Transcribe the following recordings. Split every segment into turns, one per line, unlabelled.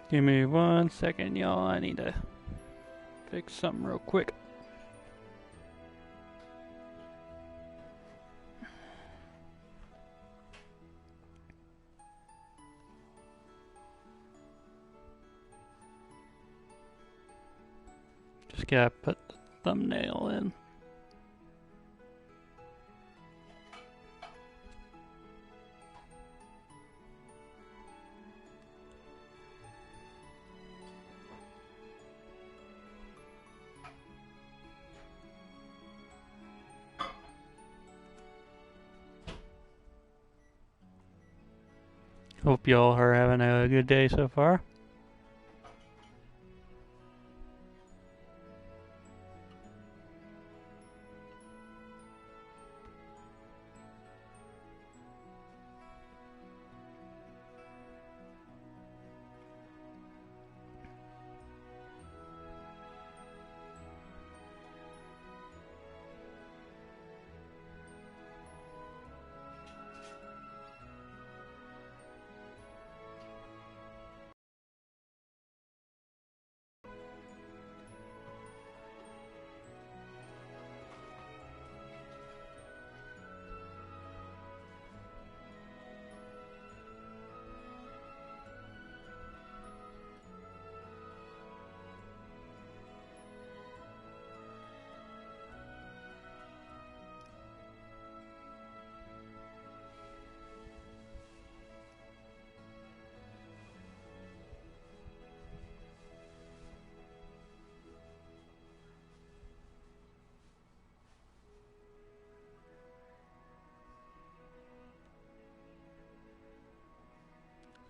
Give me 1 second, y'all. I need to fix something real quick. Just gotta put the thumbnail in. Hope y'all are having a good day so far.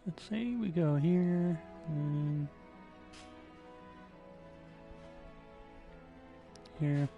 Let's see, we go here, and here.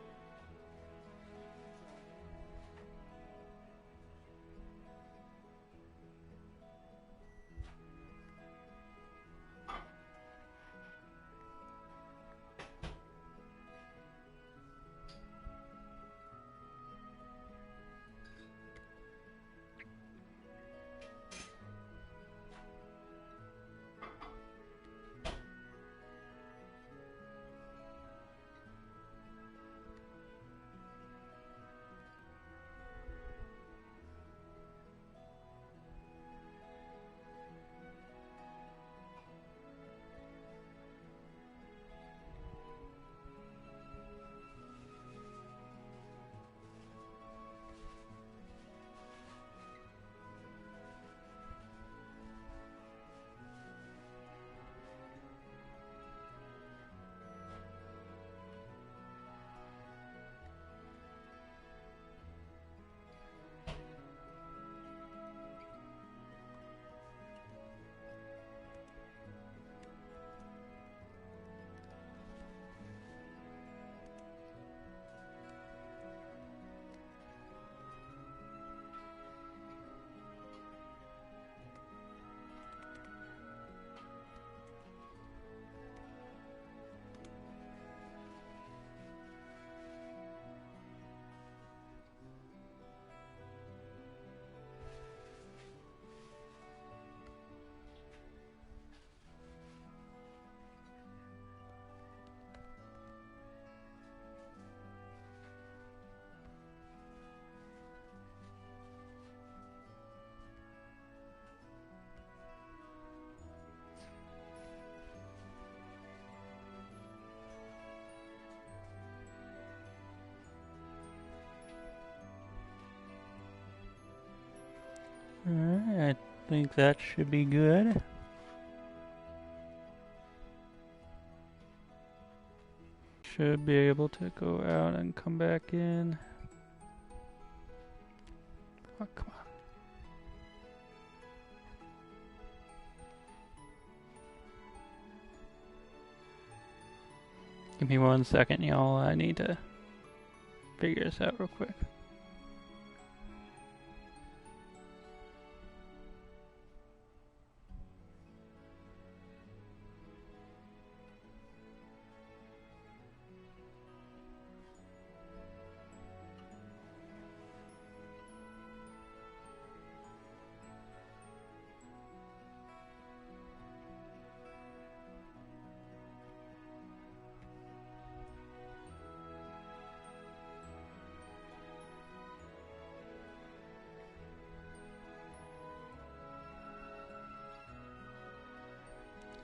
Alright, I think that should be good. Should be able to go out and come back in. Oh, come on. Give me 1 second, y'all. I need to figure this out real quick.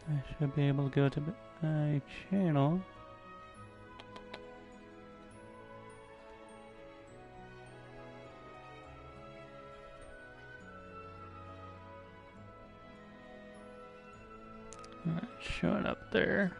I should be able to go to my channel. Not showing up there.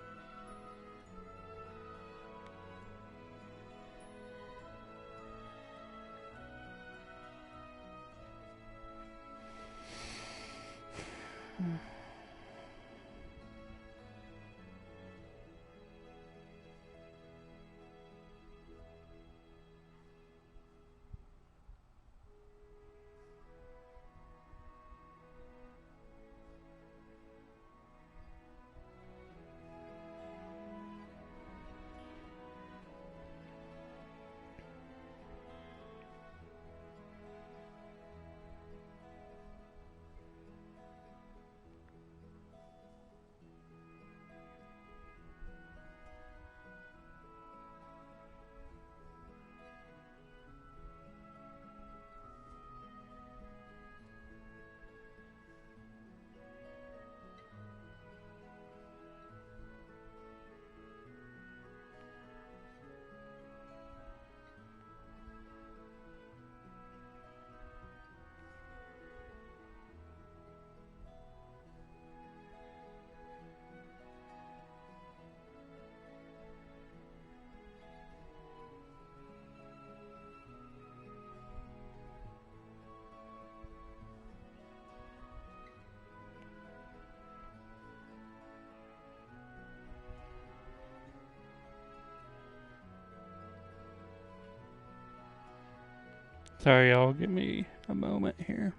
Sorry, y'all. Give me a moment here.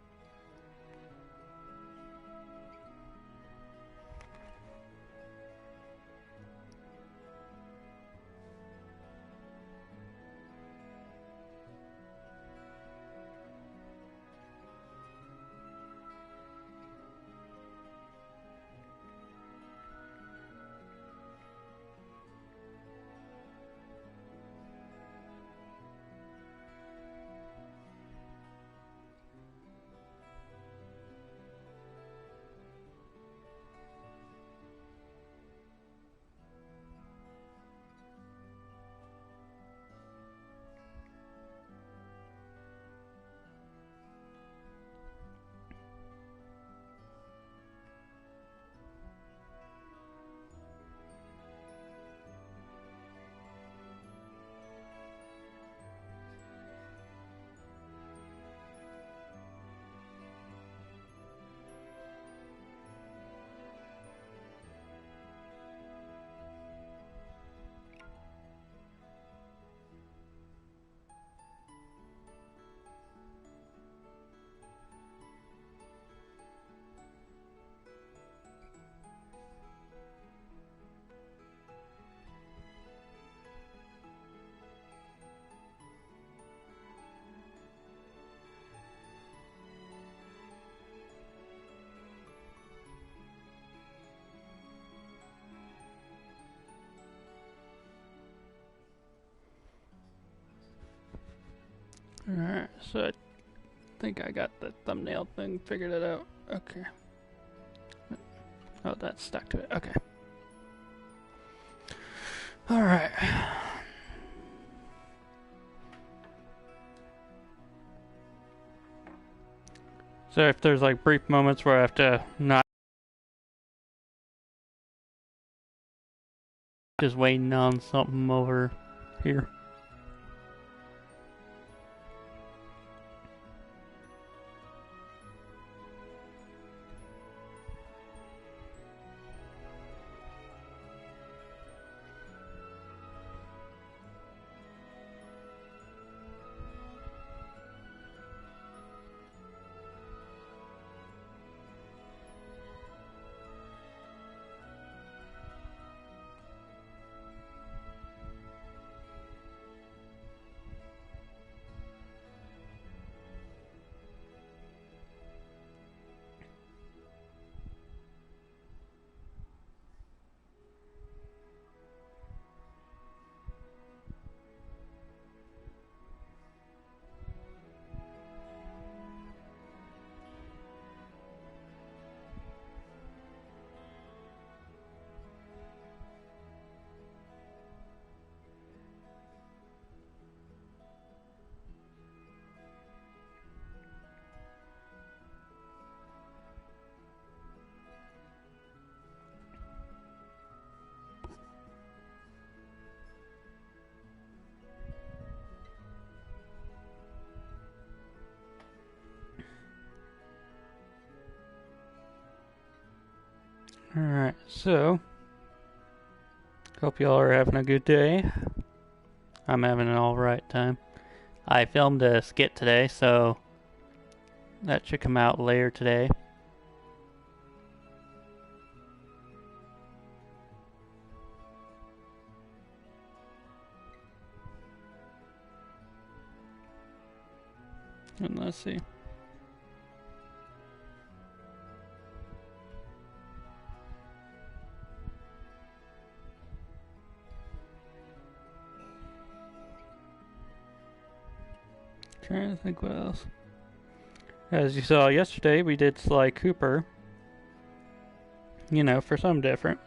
Alright, so I think I got the thumbnail thing figured it out. Okay. Oh, that's stuck to it. Okay. Alright. So if there's like brief moments where I have to not just waiting on something over here. Alright, so hope y'all are having a good day. I'm having an alright time. I filmed a skit today, so that should come out later today. And let's see. Trying to think what else. As you saw yesterday, we did Sly Cooper. You know, for something different.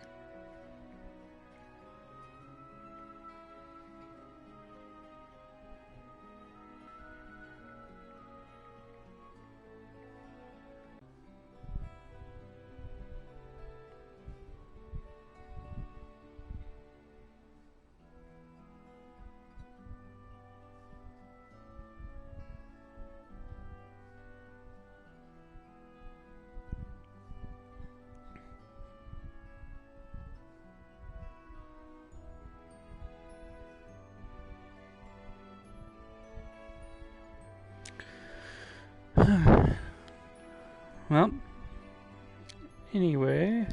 Well, anyway.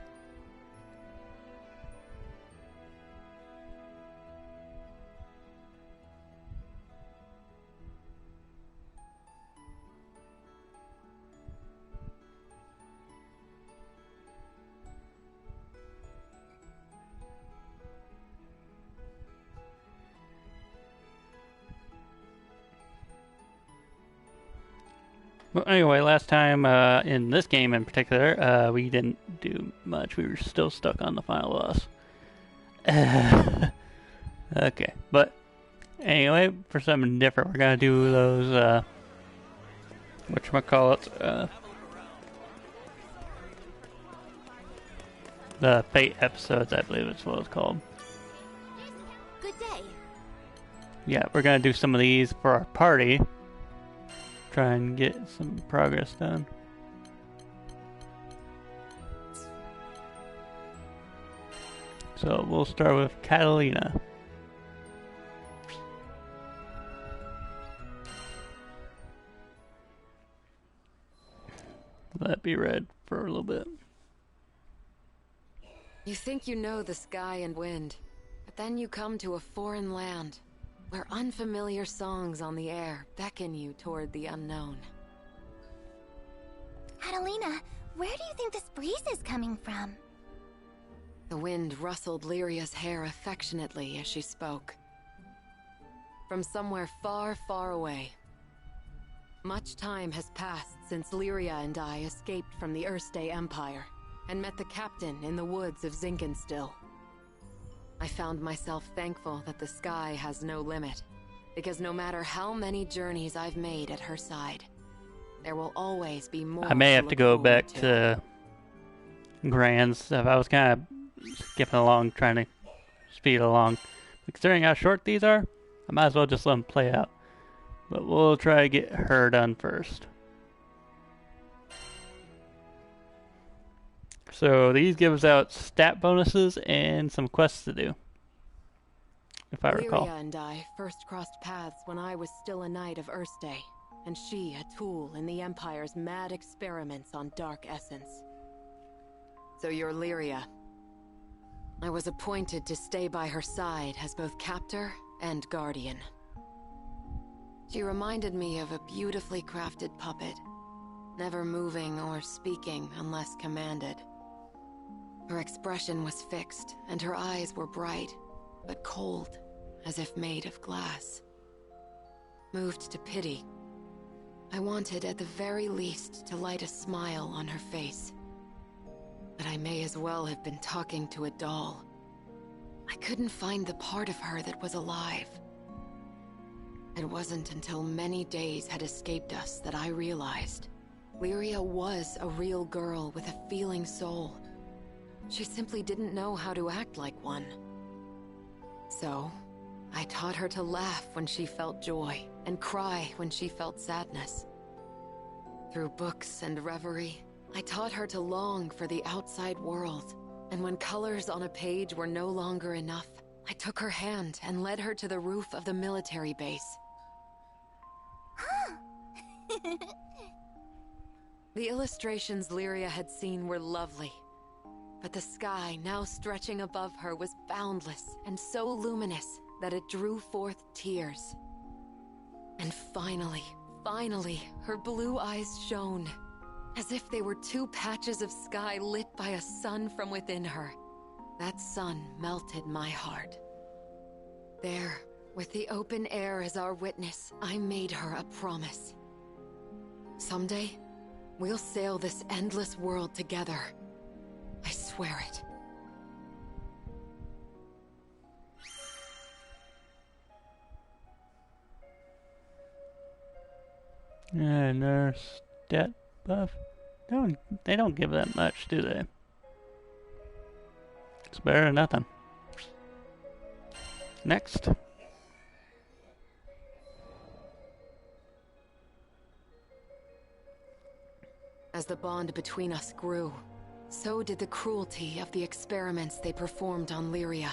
Well, anyway, last time in this game in particular, we didn't do much. We were still stuck on the final boss. Okay, but anyway, for something different, we're gonna do those, whatchamacallit, the Fate episodes, I believe it's what it's called.
Good day.
Yeah, we're gonna do some of these for our party. Try and get some progress done. So we'll start with Catalina. Let it be read for a little bit.
You think you know the sky and wind, but then you come to a foreign land where unfamiliar songs on the air beckon you toward the unknown.
Catalina, where do you think this breeze is coming from?
The wind rustled Lyria's hair affectionately as she spoke. From somewhere far, far away. Much time has passed since Lyria and I escaped from the Erste Empire and met the captain in the woods of Zinkenstill. I found myself thankful that the sky has no limit, because no matter how many journeys I've made at her side, there will always be more.
I may have to go back to Grand stuff. I was kind of skipping along, trying to speed along. Considering how short these are, I might as well just let them play out. But we'll try to get her done first. So these give us out stat bonuses and some quests to do, if I recall.
Lyria and I first crossed paths when I was still a knight of Erste, and she a tool in the Empire's mad experiments on dark essence. So you're Lyria. I was appointed to stay by her side as both captor and guardian. She reminded me of a beautifully crafted puppet, never moving or speaking unless commanded. Her expression was fixed, and her eyes were bright, but cold, as if made of glass. Moved to pity, I wanted at the very least to light a smile on her face. But I may as well have been talking to a doll. I couldn't find the part of her that was alive. It wasn't until many days had escaped us that I realized Lyria was a real girl with a feeling soul. She simply didn't know how to act like one. So, I taught her to laugh when she felt joy, and cry when she felt sadness. Through books and reverie, I taught her to long for the outside world, And when colors on a page were no longer enough, I took her hand and led her to the roof of the military base. The illustrations Lyria had seen were lovely, but the sky now stretching above her was boundless and so luminous that it drew forth tears. And finally, her blue eyes shone, as if they were two patches of sky lit by a sun from within her. That sun melted my heart. There, with the open air as our witness, I made her a promise. Someday, we'll sail this endless world together. I swear it.
Yeah, nurse, stat buff. They don't give that much, do they? It's better than nothing. Next.
As the bond between us grew, so did the cruelty of the experiments they performed on Lyria.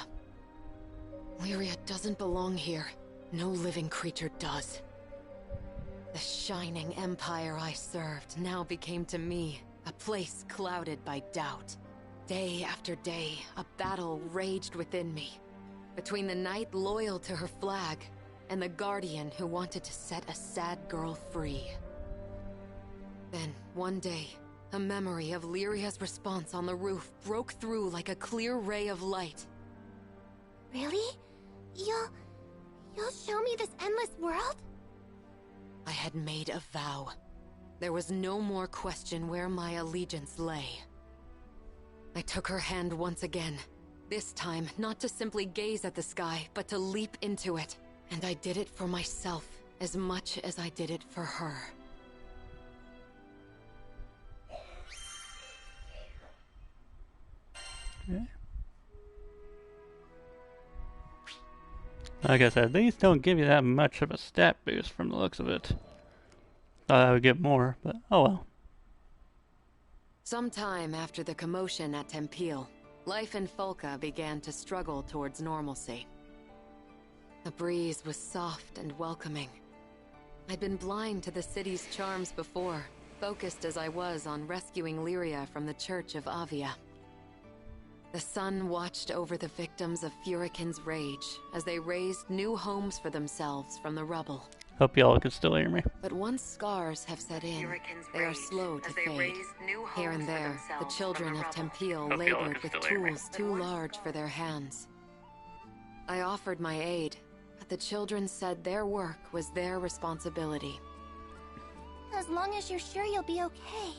Lyria doesn't belong here. No living creature does. The shining empire I served now became to me a place clouded by doubt. Day after day, a battle raged within me, between the knight loyal to her flag and the guardian who wanted to set a sad girl free. Then, one day, a memory of Lyria's response on the roof broke through like a clear ray of light.
Really? You'll show me this endless world?
I had made a vow. There was no more question where my allegiance lay. I took her hand once again. This time, not to simply gaze at the sky, but to leap into it. And I did it for myself as much as I did it for her.
Okay. Like I said, these don't give you that much of a stat boost from the looks of it. Thought I would get more, but oh well.
Sometime after the commotion at Tempeel, life in Folca began to struggle towards normalcy. The breeze was soft and welcoming. I'd been blind to the city's charms before, focused as I was on rescuing Lyria from the Church of Avia. The sun watched over the victims of Furikin's rage as they raised new homes for themselves from the rubble.
Hope y'all can still hear me.
But once scars have set in, they are slow to fade. Here and there, the children of Tempeel labored with tools too large for their hands. I offered my aid, but the children said their work was their responsibility.
As long as you're sure you'll be okay.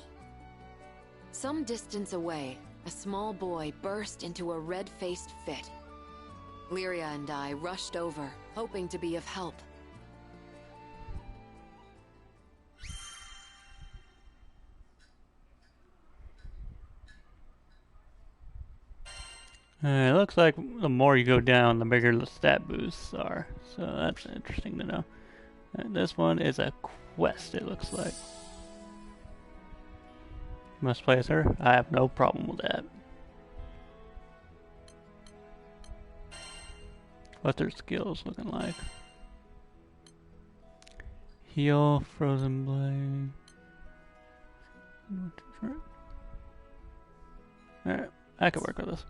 Some distance away, a small boy burst into a red-faced fit. Lyria and I rushed over, hoping to be of help.
It looks like the more you go down, the bigger the stat boosts are. So that's interesting to know. And this one is a quest, it looks like. Must place her. I have no problem with that. What's their skills looking like? Heal, frozen blade. Alright, I can work with this.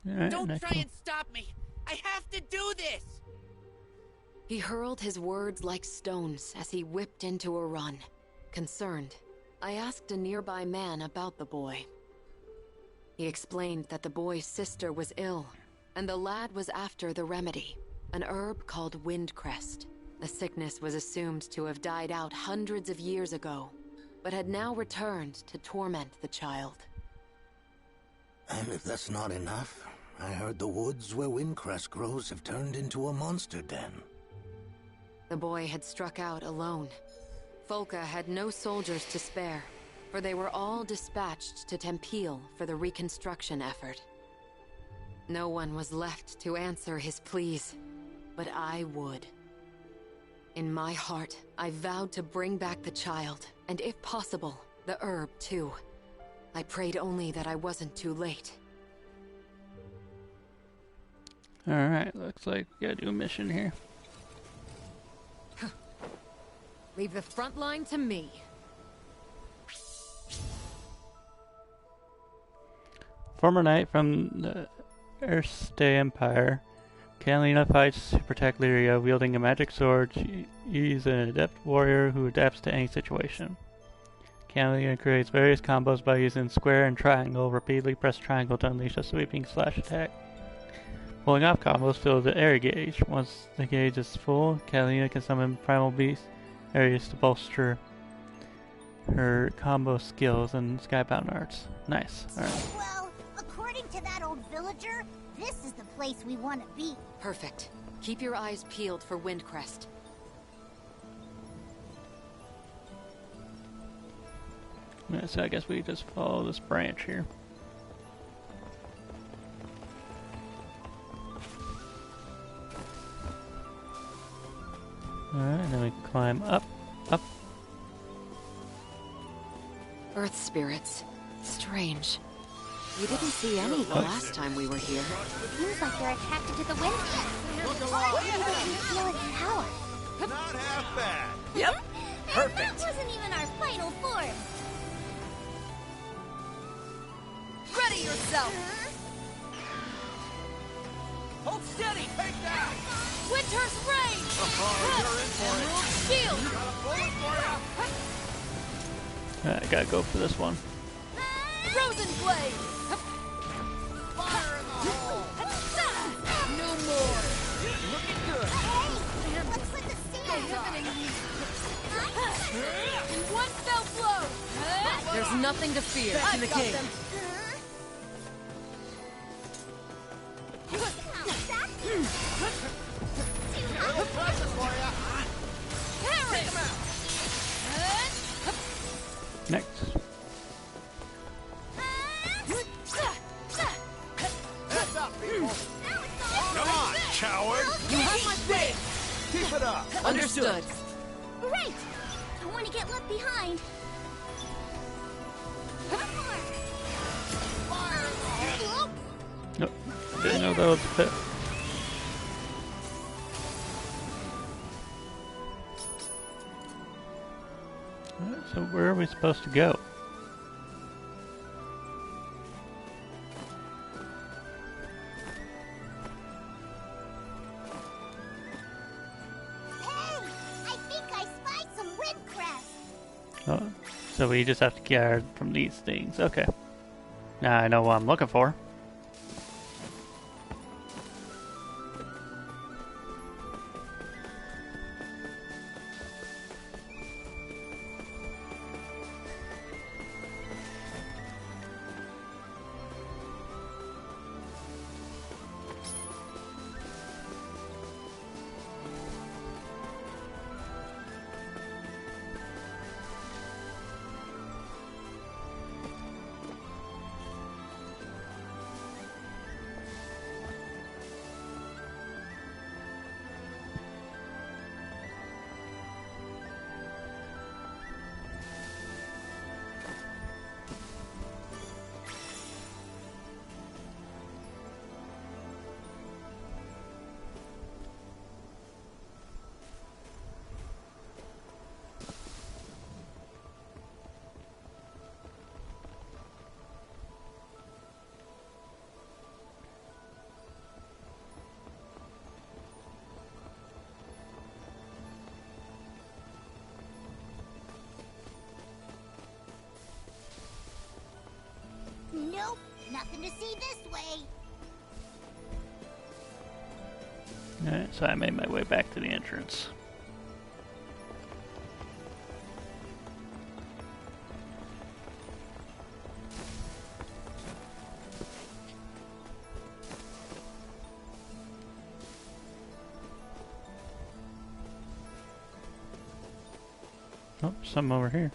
Right,
Don't try and stop me! I have to do this!
He hurled his words like stones as he whipped into a run. Concerned, I asked a nearby man about the boy. He explained that the boy's sister was ill, and the lad was after the remedy, an herb called windcrest. The sickness was assumed to have died out hundreds of years ago, but had now returned to torment the child.
And if that's not enough, I heard the woods where windcrest grows have turned into a monster den.
The boy had struck out alone. Folka had no soldiers to spare, for they were all dispatched to Tempeal for the reconstruction effort. No one was left to answer his pleas, but I would. In my heart, I vowed to bring back the child, and if possible, the herb too. I prayed only that I wasn't too late.
Alright, looks like we gotta do a mission here.
Leave the front line to me.
Former knight from the Erste Empire, Catalina fights to protect Lyria wielding a magic sword. She's an adept warrior who adapts to any situation. Catalina creates various combos by using square and triangle. Repeatedly press triangle to unleash a sweeping slash attack. Pulling off combos fill the area gauge. Once the gauge is full, Catalina can summon primal beast areas to bolster her combo skills and skybound arts. Nice. Alright.
Well, according to that old villager, this is the place we want to be.
Perfect. Keep your eyes peeled for Windcrest.
Yeah, so I guess we just follow this branch here. Alright, and then we climb up, up.
Earth spirits. Strange. We didn't see any the last time we were here.
Seems like they're attracted to the wind. Maybe they can feel its power.
Not half bad.
Yep.
And that wasn't even our final form.
Ready yourself. Hold steady. Take that.
Winter's Rain!
You're in for
Emerald
it.
Shield!
Got a bullet for
Alright, I gotta go for this one.
Frozen Blade!
Fire in the hole.
No more!
Looking good.
Hey, what's with the sand?
In one fell blow! There's nothing to fear.
Back in the game.
Little pressure for ya.
Take him out!
Next.
Heads up, people. Come on, coward.
You have my faith!
Keep it up.
Understood.
Great! Don't want to get left behind.
Nope. Didn't know that was a pit. Alright, so where are we supposed to go?
Hey, I think I spied some windcrest.
Oh, so we just have to guard from these things. Okay. Now I know what I'm looking for.
Nope, nothing to see this way.
Alright, so I made my way back to the entrance. Oh, some over here.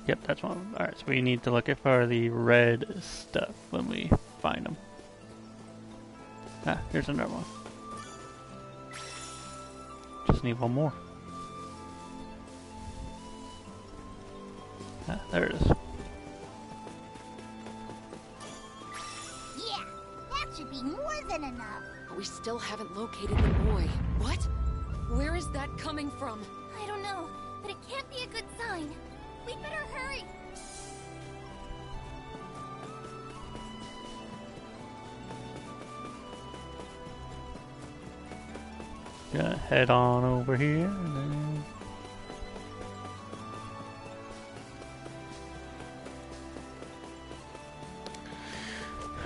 Yep, that's one. Alright, so we need to look for the red stuff when we find them. Ah, here's another one. Just need one more. Ah, there it is.
Yeah, that should be more than enough.
We still haven't located the boy. What? Where is that coming from?
I don't know, but it can't be a good sign. We better hurry.
Gonna head on over here and then...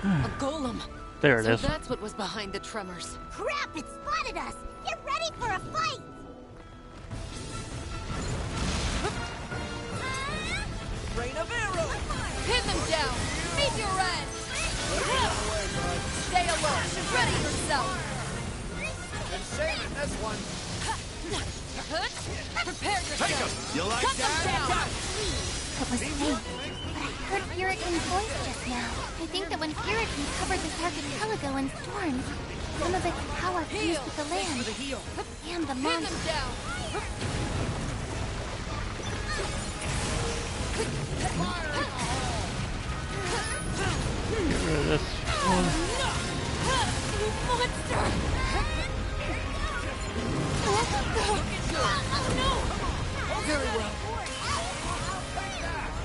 A golem.
There it
So
is.
that's what was behind the tremors.
Crap, it spotted us. Get ready for a fight.
Rain of arrows!
Pin them down. Meet your end. Stay alert. Ready yourself.
Been saving this one.
Prepare yourself.
You like
Cut them down.
It was fake, but I heard Furikin's voice just now. I think that when Furikin covered this archipelago in storms, some of its power fused with the land
The heel.
and the
Pin
monster.
them down.
Get rid of this one.
Monster! Very well.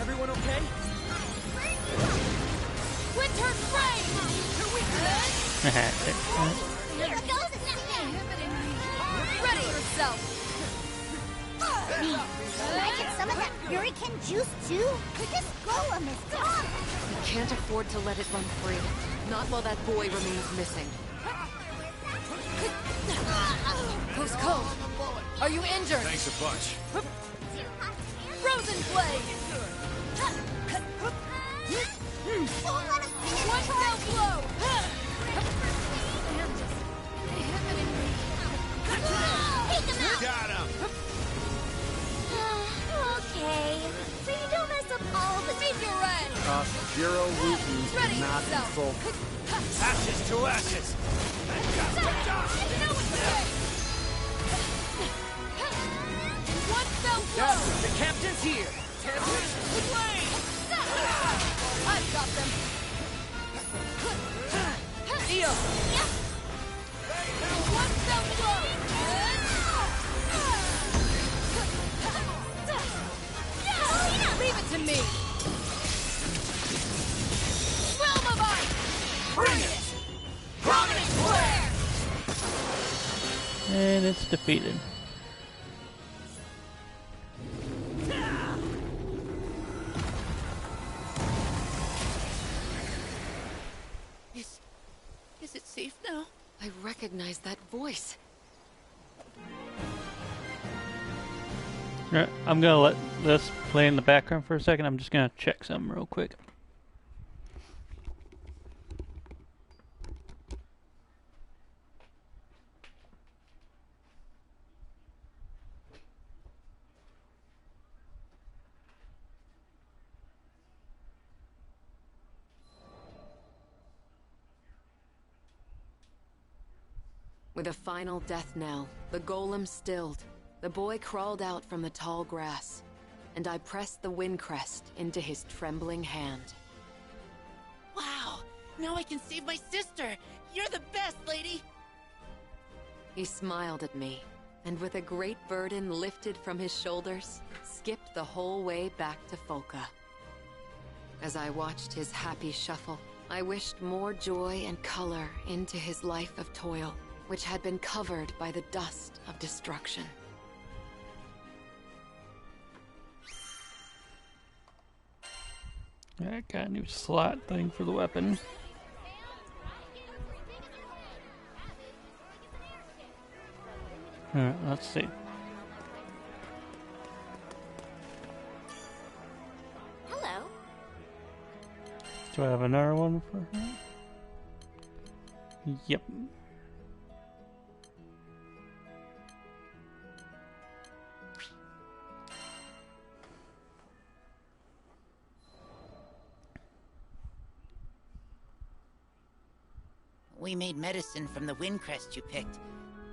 Everyone okay?
Winter Flame!
Here goes nothing.
Ready yourself!
Can I get some of that Furikin juice too? This golem is gone.
We can't afford to let it run free. Not while that boy remains missing. Who's cold? Are you injured?
Thanks a bunch.
Frozen Blade!
Won't let us finish
One
the
fell blow!
Take him out.
Got him.
Okay. So you don't mess up all the
Meet your end!
Cost 0 rupees
Ready
to not
yourself.
be full. Ashes to ashes.
One fell blow!
Yes, the captain's here. Tempest Flame!
I've got them!
Eo!
One fell blow! Leave it to me! Realm of Ice!
Bring it.
Prominent Flare!
And it's defeated.
Is it safe now? I recognize that voice.
Alright, I'm gonna let this play in the background for a second. I'm just gonna check something real quick.
With a final death knell, the golem stilled. The boy crawled out from the tall grass, and I pressed the wind crest into his trembling hand.
Wow! Now I can save my sister! You're the best, lady!
He smiled at me, and with a great burden lifted from his shoulders, skipped the whole way back to Folka. As I watched his happy shuffle, I wished more joy and color into his life of toil, which had been covered by the dust of destruction.
Alright, got a new slot thing for the weapon. Alright, let's see.
Hello.
Do I have another one for her? Yep.
We made medicine from the windcrest you picked.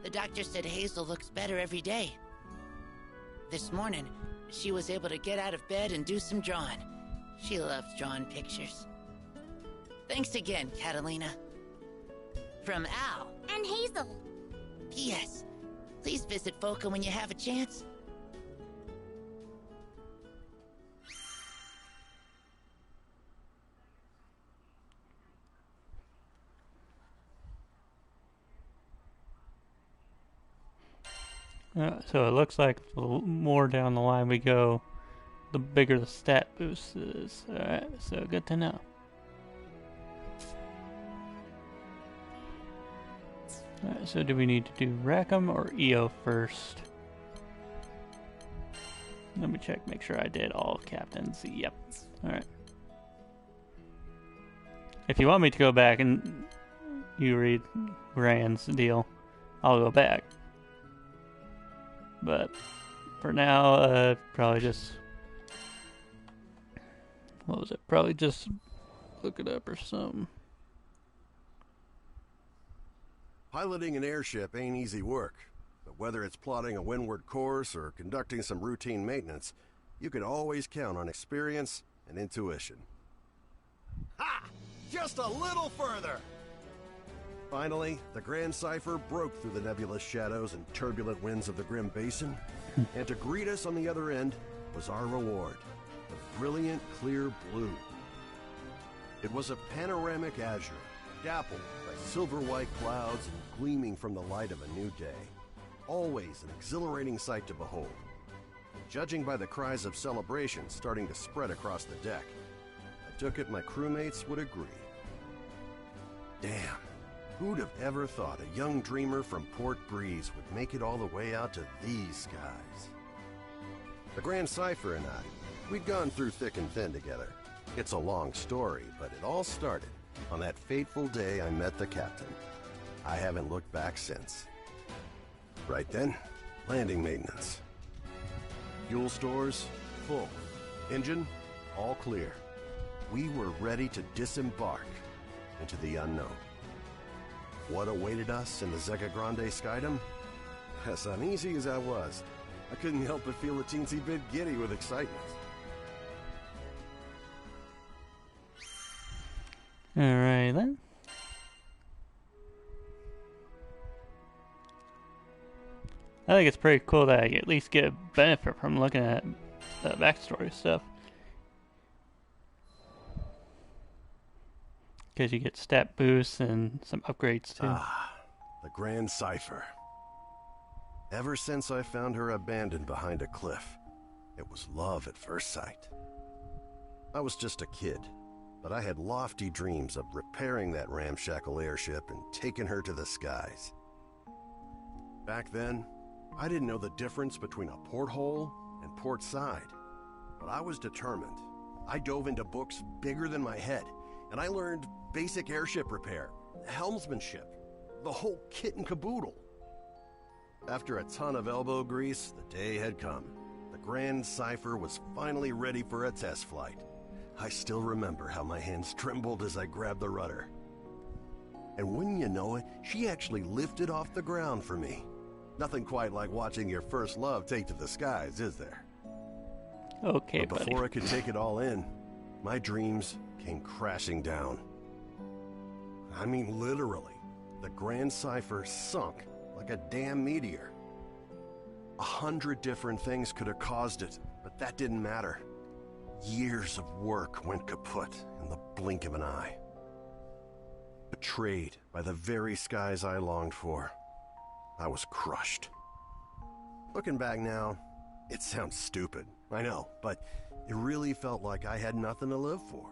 The doctor said Hazel looks better every day. This morning, she was able to get out of bed and do some drawing. She loves drawing pictures. Thanks again, Catalina. From Al.
And Hazel.
P.S. Please visit Foca when you have a chance.
So it looks like the more down the line we go, the bigger the stat boost is. Alright, so good to know. Alright, so do we need to do Rackham or EO first? Let me check, make sure I did all captains. Yep. Alright. If you want me to go back and you read Rand's deal, I'll go back. But for now, probably just... What was it? Probably just look it up or something.
Piloting an airship ain't easy work, but whether it's plotting a windward course or conducting some routine maintenance, you can always count on experience and intuition.
Ha! Just a little further!
Finally, the Grand Cipher broke through the nebulous shadows and turbulent winds of the Grim Basin, and to greet us on the other end was our reward, the brilliant clear blue. It was a panoramic azure, dappled by silver-white clouds and gleaming from the light of a new day. Always an exhilarating sight to behold. Judging by the cries of celebration starting to spread across the deck, I took it my crewmates would agree. Damn. Who'd have ever thought a young dreamer from Port Breeze would make it all the way out to these skies? The Grand Cipher and I, we'd gone through thick and thin together. It's a long story, but it all started on that fateful day I met the captain. I haven't looked back since. Right then, landing maintenance. Fuel stores, full. Engine, all clear. We were ready to disembark into the unknown. What awaited us in the Zega Grande Skydom? As uneasy as I was, I couldn't help but feel a teensy bit giddy with excitement.
Alright then. I think it's pretty cool that I at least get a benefit from looking at the backstory stuff. Because you get stat boosts and some upgrades too.
Ah, the Grand Cipher. Ever since I found her abandoned behind a cliff, it was love at first sight. I was just a kid, but I had lofty dreams of repairing that ramshackle airship and taking her to the skies. Back then, I didn't know the difference between a porthole and port side, but I was determined. I dove into books bigger than my head, and I learned basic airship repair, helmsmanship, the whole kit and caboodle. After a ton of elbow grease, the day had come. The Grand Cipher was finally ready for a test flight. I still remember how my hands trembled as I grabbed the rudder. And wouldn't you know it, she actually lifted off the ground for me. Nothing quite like watching your first love take to the skies, is there?
Okay,
but before I could take it all in, my dreams came crashing down. I mean, literally, the Grand Cipher sunk like a damn meteor. 100 different things could have caused it, but that didn't matter. Years of work went kaput in the blink of an eye. Betrayed by the very skies I longed for, I was crushed. Looking back now, it sounds stupid, I know, but it really felt like I had nothing to live for.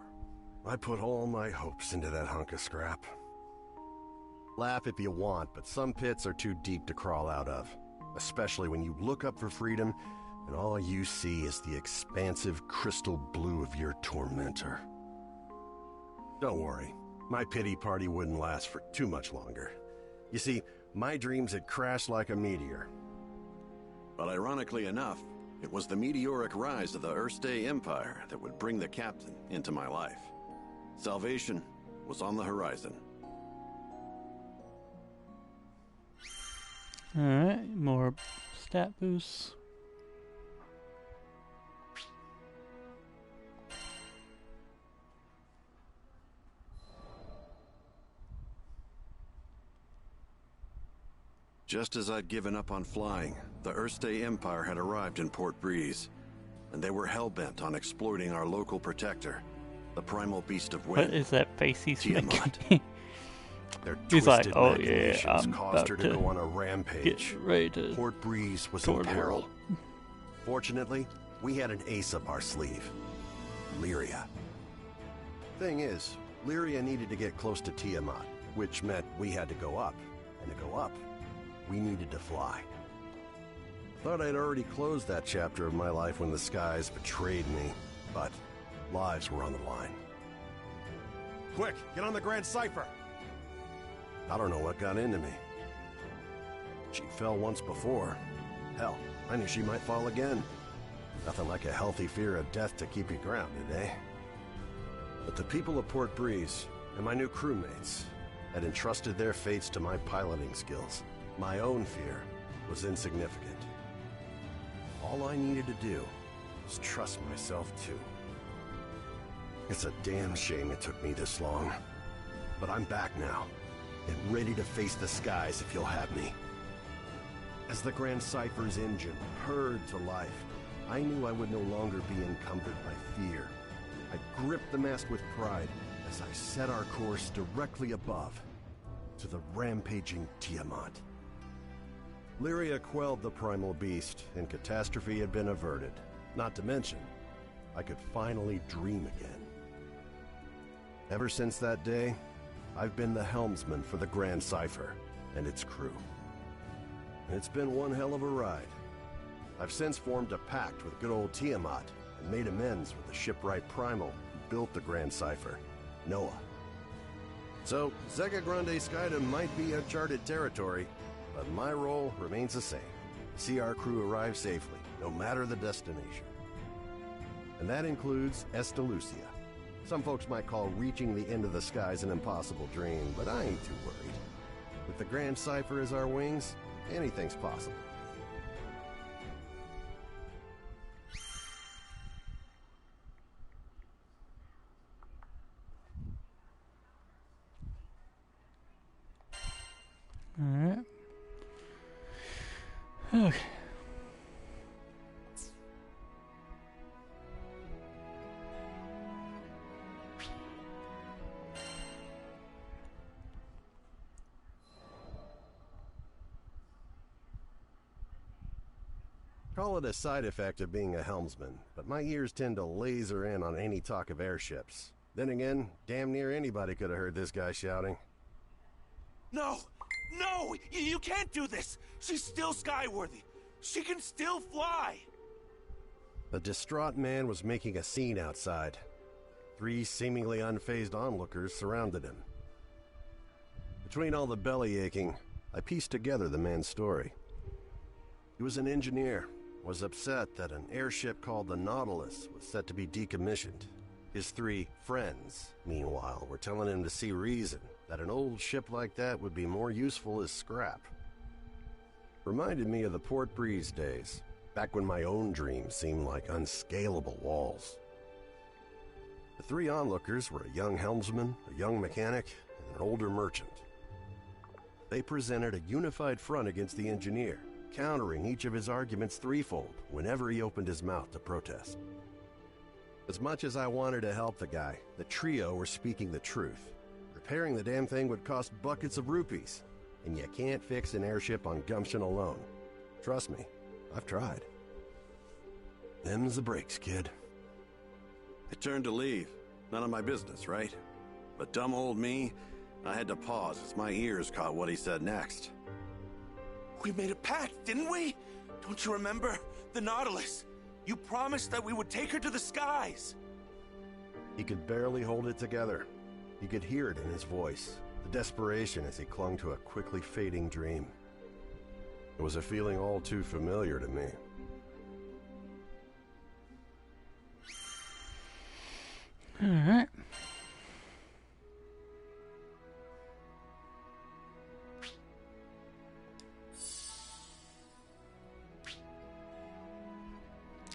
I put all my hopes into that hunk of scrap. Laugh if you want, but some pits are too deep to crawl out of, especially when you look up for freedom and all you see is the expansive crystal blue of your tormentor. Don't worry, my pity party wouldn't last for too much longer. You see, my dreams had crashed like a meteor.
But ironically enough, it was the meteoric rise of the Erste Empire that would bring the captain into my life. Salvation was on the horizon.
Alright, more stat boosts.
Just as I'd given up on flying, the Earthstay Empire had arrived in Port Breeze, and they were hell-bent on exploiting our local protector, the primal beast of wind.
What is that face he's
Tiamat.
making?
Their
He's like,
twisted
oh yeah,
machinations
I'm
caused
about
her
to
to go on a
get
rampage.
ready to
Port Breeze was
tour
in
the
peril.
world.
Fortunately, we had an ace up our sleeve. Lyria. Thing is, Lyria needed to get close to Tiamat, which meant we had to go up. And to go up, we needed to fly. Thought I'd already closed that chapter of my life when the skies betrayed me, but lives were on the line.
Quick, get on the Grand Cipher.
I don't know what got into me. She fell once before. Hell, I knew she might fall again. Nothing like a healthy fear of death to keep you grounded, eh? But the people of Port Breeze and my new crewmates had entrusted their fates to my piloting skills. My own fear was insignificant. All I needed to do was trust myself too. It's a damn shame it took me this long. But I'm back now, and ready to face the skies if you'll have me. As the Grand Cipher's engine purred to life, I knew I would no longer be encumbered by fear. I gripped the mast with pride as I set our course directly above, to the rampaging Tiamat. Lyria quelled the primal beast, and catastrophe had been averted. Not to mention, I could finally dream again. Ever since that day, I've been the helmsman for the Grand Cipher and its crew. It's been one hell of a ride. I've since formed a pact with good old Tiamat and made amends with the shipwright Primal who built the Grand Cipher, Noah. So, Zega Grande Skyda might be uncharted territory, but my role remains the same. See our crew arrive safely, no matter the destination. And that includes Estalucia. Some folks might call reaching the end of the skies an impossible dream, but I ain't too worried. With the Grand Cipher as our wings, anything's possible.
Alright. Okay.
Call it a side effect of being a helmsman, but my ears tend to laser in on any talk of airships. Then again, damn near anybody could have heard this guy shouting.
No! No! You can't do this! She's still skyworthy! She can still fly!
The distraught man was making a scene outside. 3 seemingly unfazed onlookers surrounded him. Between all the belly aching, I pieced together the man's story. He was an engineer, was upset that an airship called the Nautilus was set to be decommissioned. His 3 friends, meanwhile, were telling him to see reason, that an old ship like that would be more useful as scrap. Reminded me of the Port Breeze days, back when my own dreams seemed like unscalable walls. The 3 onlookers were a young helmsman, a young mechanic, and an older merchant. They presented a unified front against the engineer, countering each of his arguments threefold whenever he opened his mouth to protest. As much as I wanted to help the guy, the trio were speaking the truth. Repairing the damn thing would cost buckets of rupees, and you can't fix an airship on gumption alone. Trust me, I've tried. Them's the breaks, kid.
I turned to leave. None of my business, right? But dumb old me, I had to pause as my ears caught what he said next.
We made a pact, didn't we? Don't you remember? The Nautilus. You promised that we would take her to the skies.
He could barely hold it together. You could hear it in his voice, the desperation as he clung to a quickly fading dream. It was a feeling all too familiar to me.
Alright.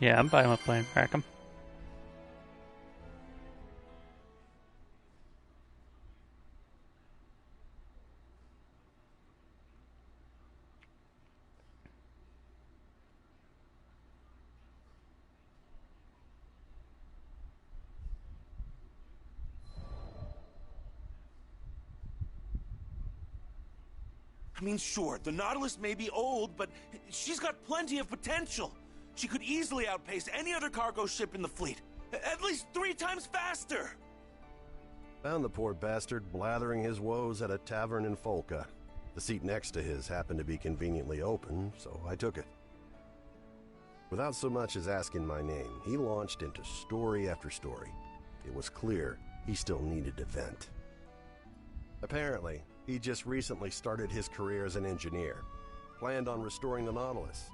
Yeah, I'm fine with playing Rackham.
I mean, sure, the Nautilus may be old, but she's got plenty of potential. She could easily outpace any other cargo ship in the fleet. At least 3 times faster!
Found the poor bastard blathering his woes at a tavern in Folca. The seat next to his happened to be conveniently open, so I took it. Without so much as asking my name, he launched into story after story. It was clear he still needed to vent. Apparently, he just recently started his career as an engineer, planned on restoring the Nautilus.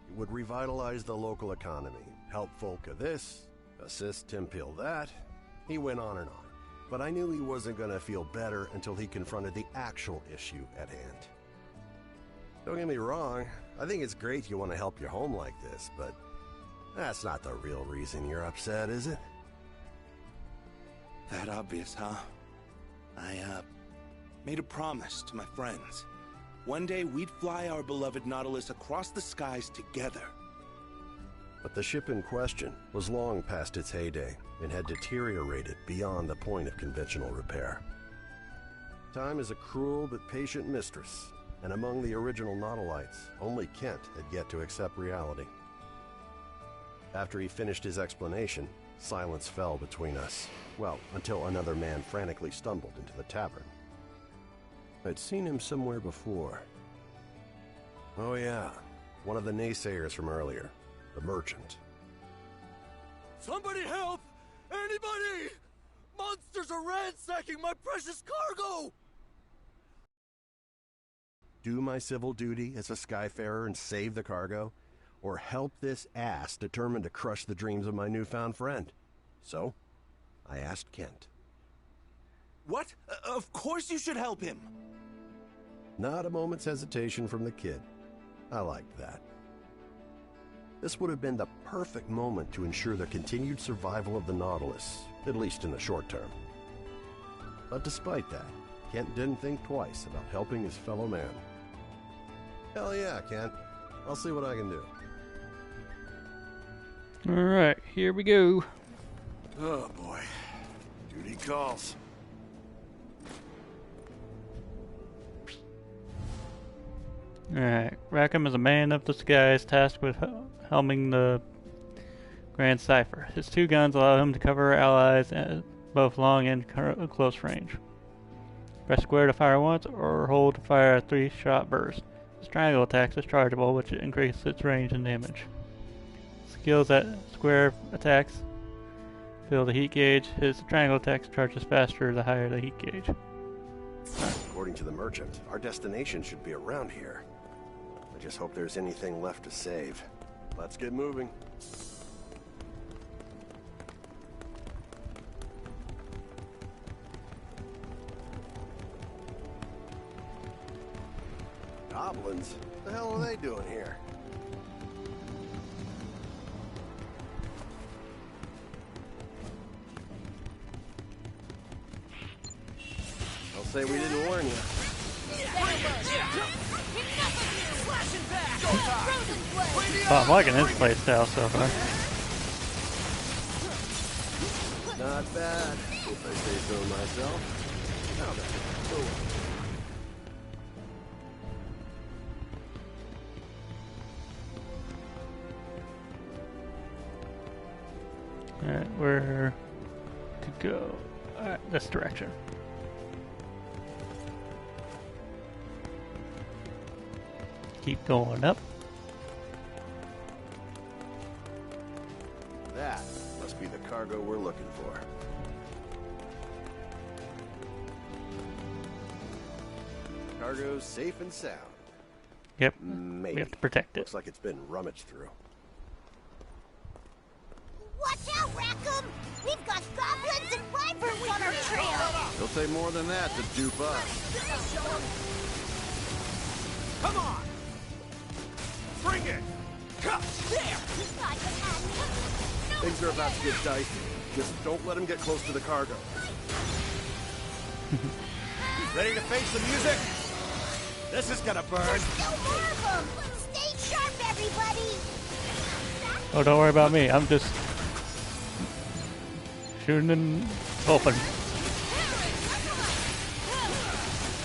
It would revitalize the local economy, help Folca this, assist Timpil that. He went on and on, but I knew he wasn't going to feel better until he confronted the actual issue at hand. Don't get me wrong, I think it's great you want to help your home like this, but that's not the real reason you're upset, is it?
That obvious, huh? I, made a promise to my friends. One day we'd fly our beloved Nautilus across the skies together.
But the ship in question was long past its heyday and had deteriorated beyond the point of conventional repair. Time is a cruel but patient mistress, and among the original Nautilites, only Kent had yet to accept reality. After he finished his explanation, silence fell between us. Well, until another man frantically stumbled into the tavern. I'd seen him somewhere before. Oh yeah, one of the naysayers from earlier, the merchant.
Somebody help! Anybody! Monsters are ransacking my precious cargo!
Do my civil duty as a Skyfarer and save the cargo, or help this ass determined to crush the dreams of my newfound friend? So, I asked Kent.
What? Of course you should help him!
Not a moment's hesitation from the kid. I liked that. This would have been the perfect moment to ensure the continued survival of the Nautilus, at least in the short term. But despite that, Kent didn't think twice about helping his fellow man. Hell yeah, Kent. I'll see what I can do.
Alright, here we go.
Oh boy. Duty calls.
Alright, Rackham is a man of the skies tasked with helming the Grand Cipher. His 2 guns allow him to cover allies at both long and close range. Press square to fire once, or hold to fire a 3-shot burst. His triangle attack is chargeable, which increases its range and damage. Skills at square attacks fill the heat gauge. His triangle attack charges faster the higher the heat gauge.
According to the merchant, our destination should be around here. I just hope there's anything left to save. Let's get moving. Goblins? What the hell are they doing here? I'll say we didn't warn you.
Oh, I'm liking his playstyle so far.
Not bad, if I say so myself. Now then,
Alright, where to go? Alright, this direction. Keep going up.
that must be the cargo we're looking for. Cargo's safe and sound.
Yep,
Maybe.
we have to protect it.
Looks like it's been rummaged through.
Watch out, Rackham! We've got goblins and wyverns on our trail!
It'll take more than that to dupe us.
Come on! Bring it!
Things are about to get dicey. Just don't let him get close to the cargo. Ready to face the music? This is gonna burn.
There's still more of them! Stay sharp, everybody!
Oh, don't worry about me. I'm just shooting and open.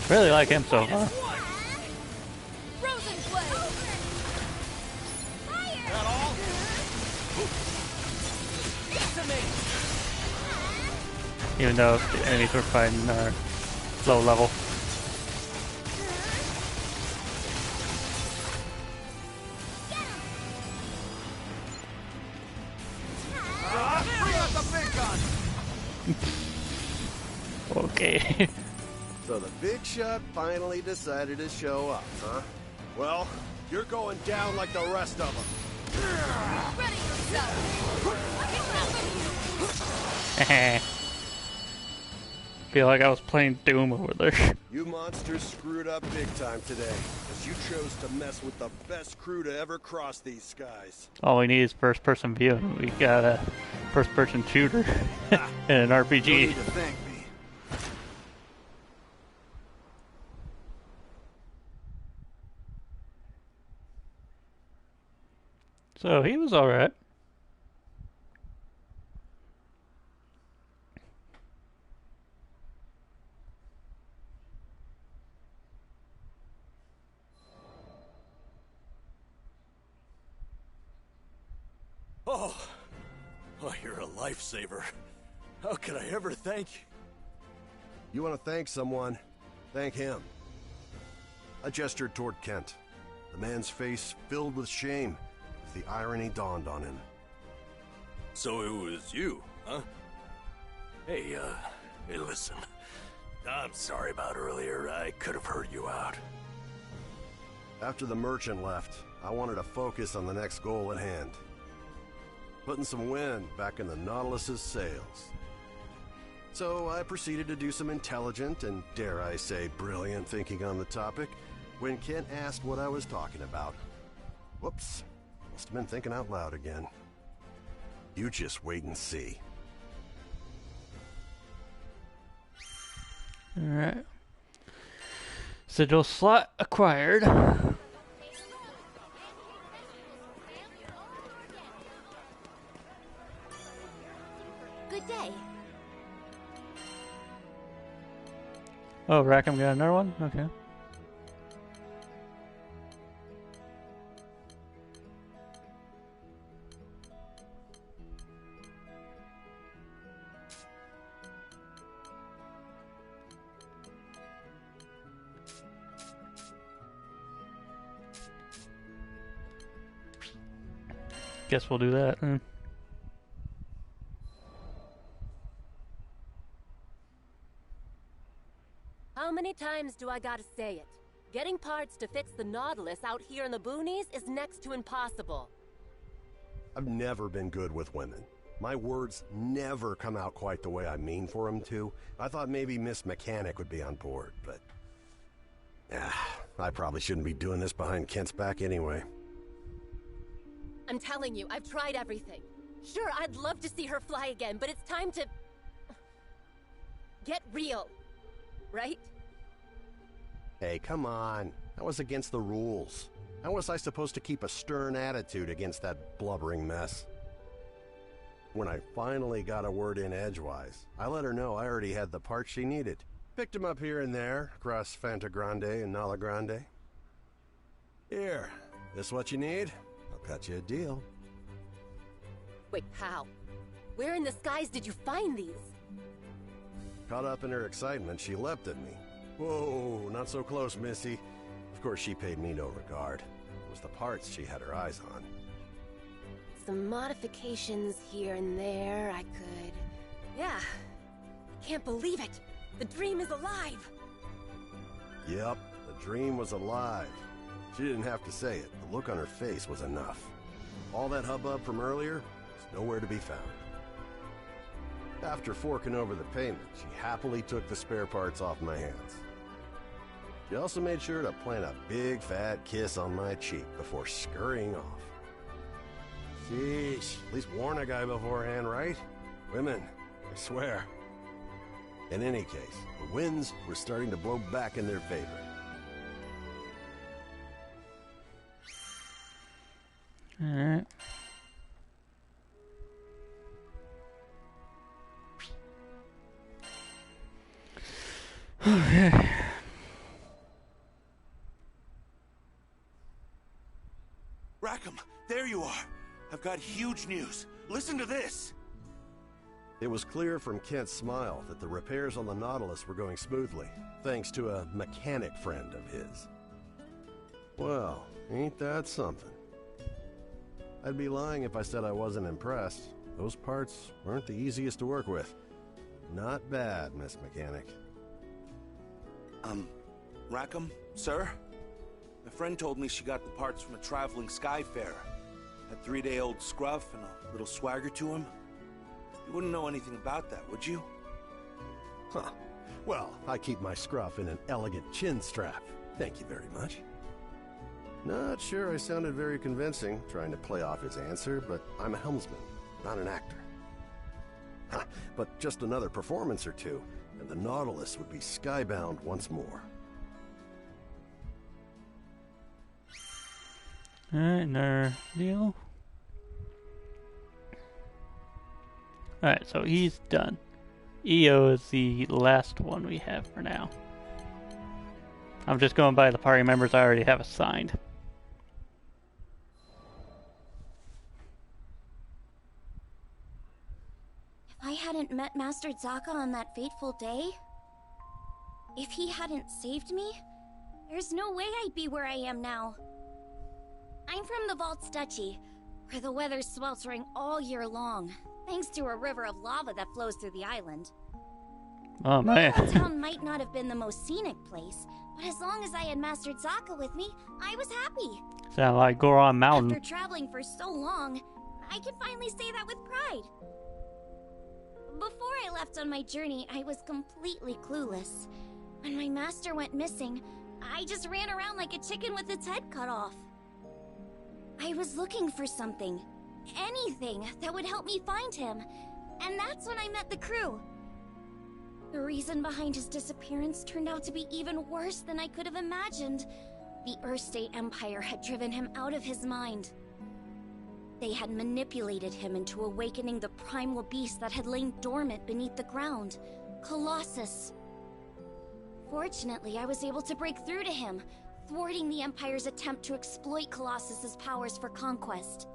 Really like him so far. Even though the enemies we're fighting are low level. Okay.
So the big shot finally decided to show up, huh? Well, you're going down like the rest of them.
Ready yourself!
Feel like I was playing Doom over there.
You monsters screwed up big time today, as you chose to mess with the best crew to ever cross these skies.
All we need is first-person view. We got a first-person shooter and an RPG.
You need to thank me.
So he was alright.
Oh, you're a lifesaver. How could I ever thank you?
You want to thank someone? Thank him. I gestured toward Kent. The man's face filled with shame as the irony dawned on him.
So it was you, huh? Hey, listen. I'm sorry about earlier. I could have heard you out.
After the merchant left, I wanted to focus on the next goal at hand. Putting some wind back in the Nautilus's sails. So I proceeded to do some intelligent and, dare I say, brilliant thinking on the topic when Kent asked what I was talking about. Whoops, must have been thinking out loud again. You just wait and see.
Alright. Sigil slot acquired.
Good day.
Oh, Rackham got another one? Okay. Guess we'll do that.
How many times do I gotta say it? Getting parts to fix the Nautilus out here in the boonies is next to impossible.
I've never been good with women. My words never come out quite the way I mean for them to. I thought maybe Miss Mechanic would be on board, but... I probably shouldn't be doing this behind Kent's back anyway.
I'm telling you, I've tried everything. Sure, I'd love to see her fly again, but it's time to... get real. Right?
Hey, come on. That was against the rules. How was I supposed to keep a stern attitude against that blubbering mess? When I finally got a word in edgewise, I let her know I already had the parts she needed. Picked them up here and there, across Fanta Grande and Nala Grande. Here, this what you need? I'll cut you a deal.
Wait, how? Where in the skies did you find these?
Caught up in her excitement, she leapt at me. Whoa, not so close, Missy. Of course, she paid me no regard. It was the parts she had her eyes on.
Some modifications here and there, I could... Yeah. Can't believe it! The dream is alive!
Yep, the dream was alive. She didn't have to say it. The look on her face was enough. All that hubbub from earlier was nowhere to be found. After forking over the payment, she happily took the spare parts off my hands. She also made sure to plant a big fat kiss on my cheek before scurrying off. Sheesh, at least warn a guy beforehand, right? Women, I swear. In any case, the winds were starting to blow back in their favor.
Alright. Okay.
Rackham, there you are. I've got huge news. Listen to this.
It was clear from Kent's smile that the repairs on the Nautilus were going smoothly, thanks to a mechanic friend of his. Well, ain't that something? I'd be lying if I said I wasn't impressed. Those parts weren't the easiest to work with. Not bad, Miss Mechanic.
Rackham, sir? My friend told me she got the parts from a traveling skyfarer. That 3-day-old scruff and a little swagger to him. You wouldn't know anything about that, would you?
Huh. Well, I keep my scruff in an elegant chin strap. Thank you very much. Not sure I sounded very convincing trying to play off his answer, but I'm a helmsman, not an actor. Ha, but just another performance or two, and the Nautilus would be skybound once more.
Alright, another deal. Alright, so he's done. EO is the last one we have for now. I'm just going by the party members I already have assigned.
If I hadn't met Master Zaka on that fateful day, if he hadn't saved me, there's no way I'd be where I am now. I'm from the Vaults Duchy, where the weather's sweltering all year long, thanks to a river of lava that flows through the island.
Oh man.
The town might not have been the most scenic place, but as long as I had Master Zaka with me, I was happy.
Sound like Goron Mountain.
After traveling for so long, I can finally say that with pride. Before I left on my journey, I was completely clueless. When my master went missing, I just ran around like a chicken with its head cut off. I was looking for something, anything that would help me find him, and that's when I met the crew. The reason behind his disappearance turned out to be even worse than I could have imagined. The Earthstate Empire had driven him out of his mind. They had manipulated him into awakening the primal beast that had lain dormant beneath the ground, Colossus. Fortunately, I was able to break through to him, thwarting the Empire's attempt to exploit Colossus's powers for conquest.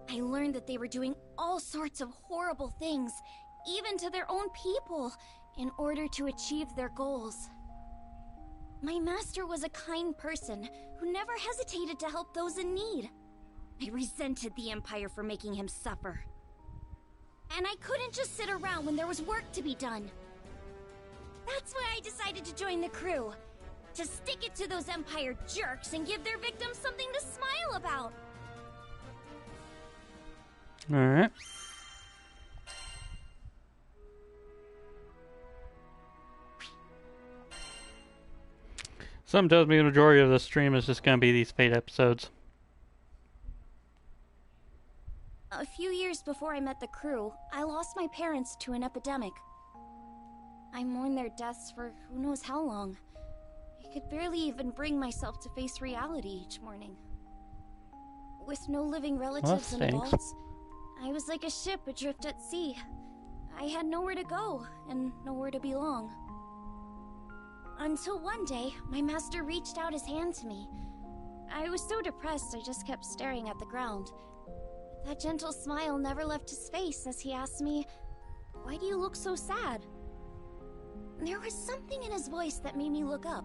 I learned that they were doing all sorts of horrible things, even to their own people, in order to achieve their goals. My master was a kind person who never hesitated to help those in need. I resented the Empire for making him suffer. And I couldn't just sit around when there was work to be done. That's why I decided to join the crew. To stick it to those Empire jerks and give their victims something to smile about.
Alright. Something tells me the majority of the stream is just going to be these Fate episodes.
A few years before I met the crew, I lost my parents to an epidemic. I mourned their deaths for who knows how long. I could barely even bring myself to face reality each morning. With no living relatives in the vaults, I was like a ship adrift at sea. I had nowhere to go, and nowhere to belong. Until one day, my master reached out his hand to me. I was so depressed I just kept staring at the ground. That gentle smile never left his face as he asked me, "Why do you look so sad?" There was something in his voice that made me look up.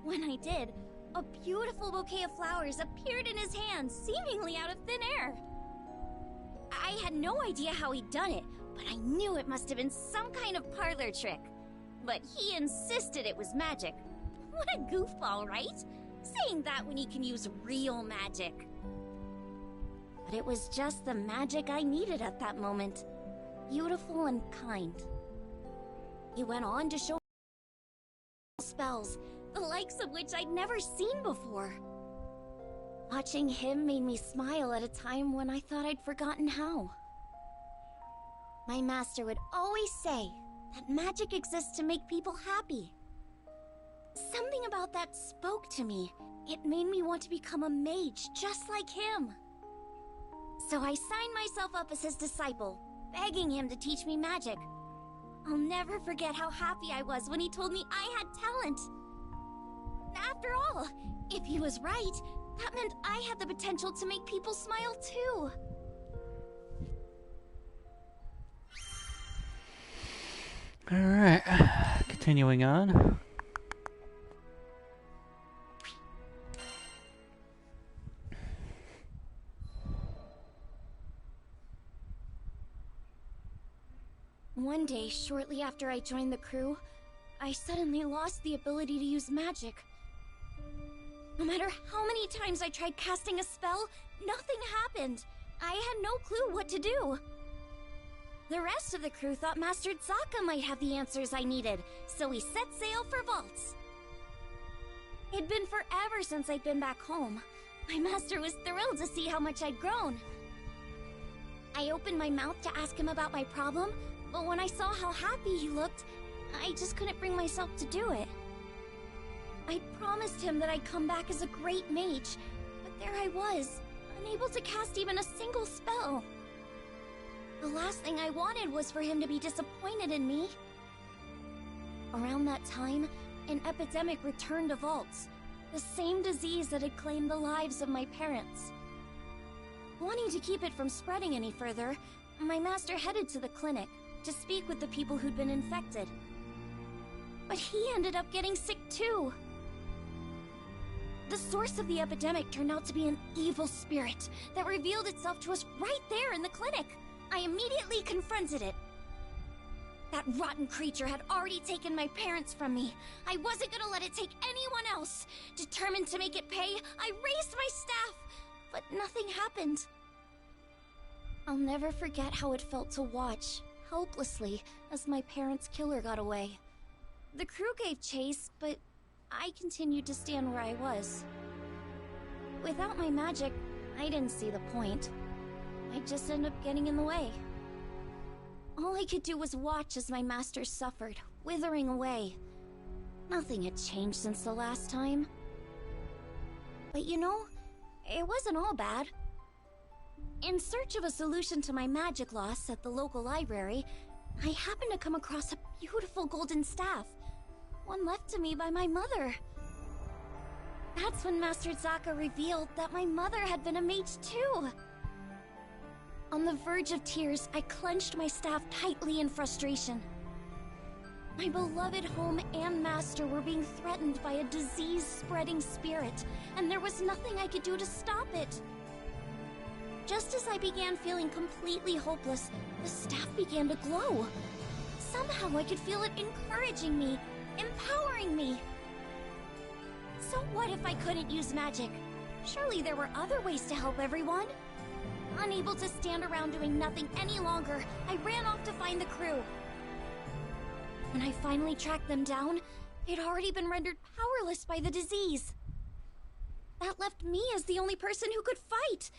When I did, a beautiful bouquet of flowers appeared in his hand, seemingly out of thin air. I had no idea how he'd done it, but I knew it must have been some kind of parlor trick. But he insisted it was magic. What a goofball, right? Saying that when he can use real magic. But it was just the magic I needed at that moment. Beautiful and kind. He went on to show spells, the likes of which I'd never seen before. Watching him made me smile at a time when I thought I'd forgotten how. My master would always say that magic exists to make people happy. Something about that spoke to me. It made me want to become a mage just like him. So I signed myself up as his disciple, begging him to teach me magic. I'll never forget how happy I was when he told me I had talent. After all, if he was right, that meant I had the potential to make people smile too.
Alright, continuing on.
One day, shortly after I joined the crew, I suddenly lost the ability to use magic. No matter how many times I tried casting a spell, nothing happened. I had no clue what to do. The rest of the crew thought Master Zaka might have the answers I needed, so we set sail for Vaults. It'd been forever since I'd been back home. My master was thrilled to see how much I'd grown. I opened my mouth to ask him about my problem, but when I saw how happy he looked, I just couldn't bring myself to do it. I promised him that I'd come back as a great mage, but there I was, unable to cast even a single spell. The last thing I wanted was for him to be disappointed in me. Around that time, an epidemic returned to Vaults, the same disease that had claimed the lives of my parents. Wanting to keep it from spreading any further, my master headed to the clinic to speak with the people who'd been infected. But he ended up getting sick too. The source of the epidemic turned out to be an evil spirit that revealed itself to us right there in the clinic. I immediately confronted it. That rotten creature had already taken my parents from me. I wasn't gonna let it take anyone else. Determined to make it pay, I raised my staff, but nothing happened. I'll never forget how it felt to watch, helplessly, as my parents' killer got away. The crew gave chase, but I continued to stand where I was. Without my magic, I didn't see the point. I just ended up getting in the way. All I could do was watch as my master suffered, withering away. Nothing had changed since the last time. But you know, it wasn't all bad. In search of a solution to my magic loss at the local library, I happened to come across a beautiful golden staff, one left to me by my mother. That's when Master Zaka revealed that my mother had been a mage too. On the verge of tears, I clenched my staff tightly in frustration. My beloved home and master were being threatened by a disease-spreading spirit, and there was nothing I could do to stop it. Just as I began feeling completely hopeless, the staff began to glow. Somehow I could feel it encouraging me, empowering me. So what if I couldn't use magic? Surely there were other ways to help everyone. Unable to stand around doing nothing any longer, I ran off to find the crew. When I finally tracked them down, they'd already been rendered powerless by the disease. That left me as the only person who could fight.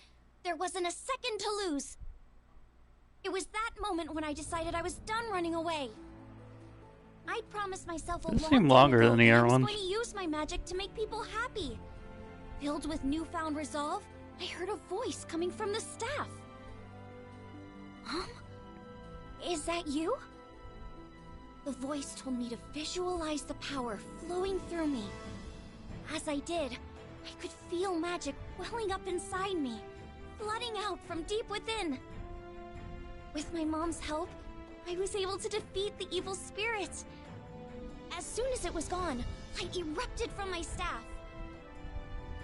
There wasn't a second to lose. It was that moment when I decided I was done running away. I'd promised myself a long time
longer
ago
than the
that I
other
was
ones.
going to use my magic to make people happy. Filled with newfound resolve, I heard a voice coming from the staff. Is that you? The voice told me to visualize the power flowing through me. As I did, I could feel magic welling up inside me, flooding out from deep within. With my mom's help, I was able to defeat the evil spirit. As soon as it was gone, I erupted from my staff.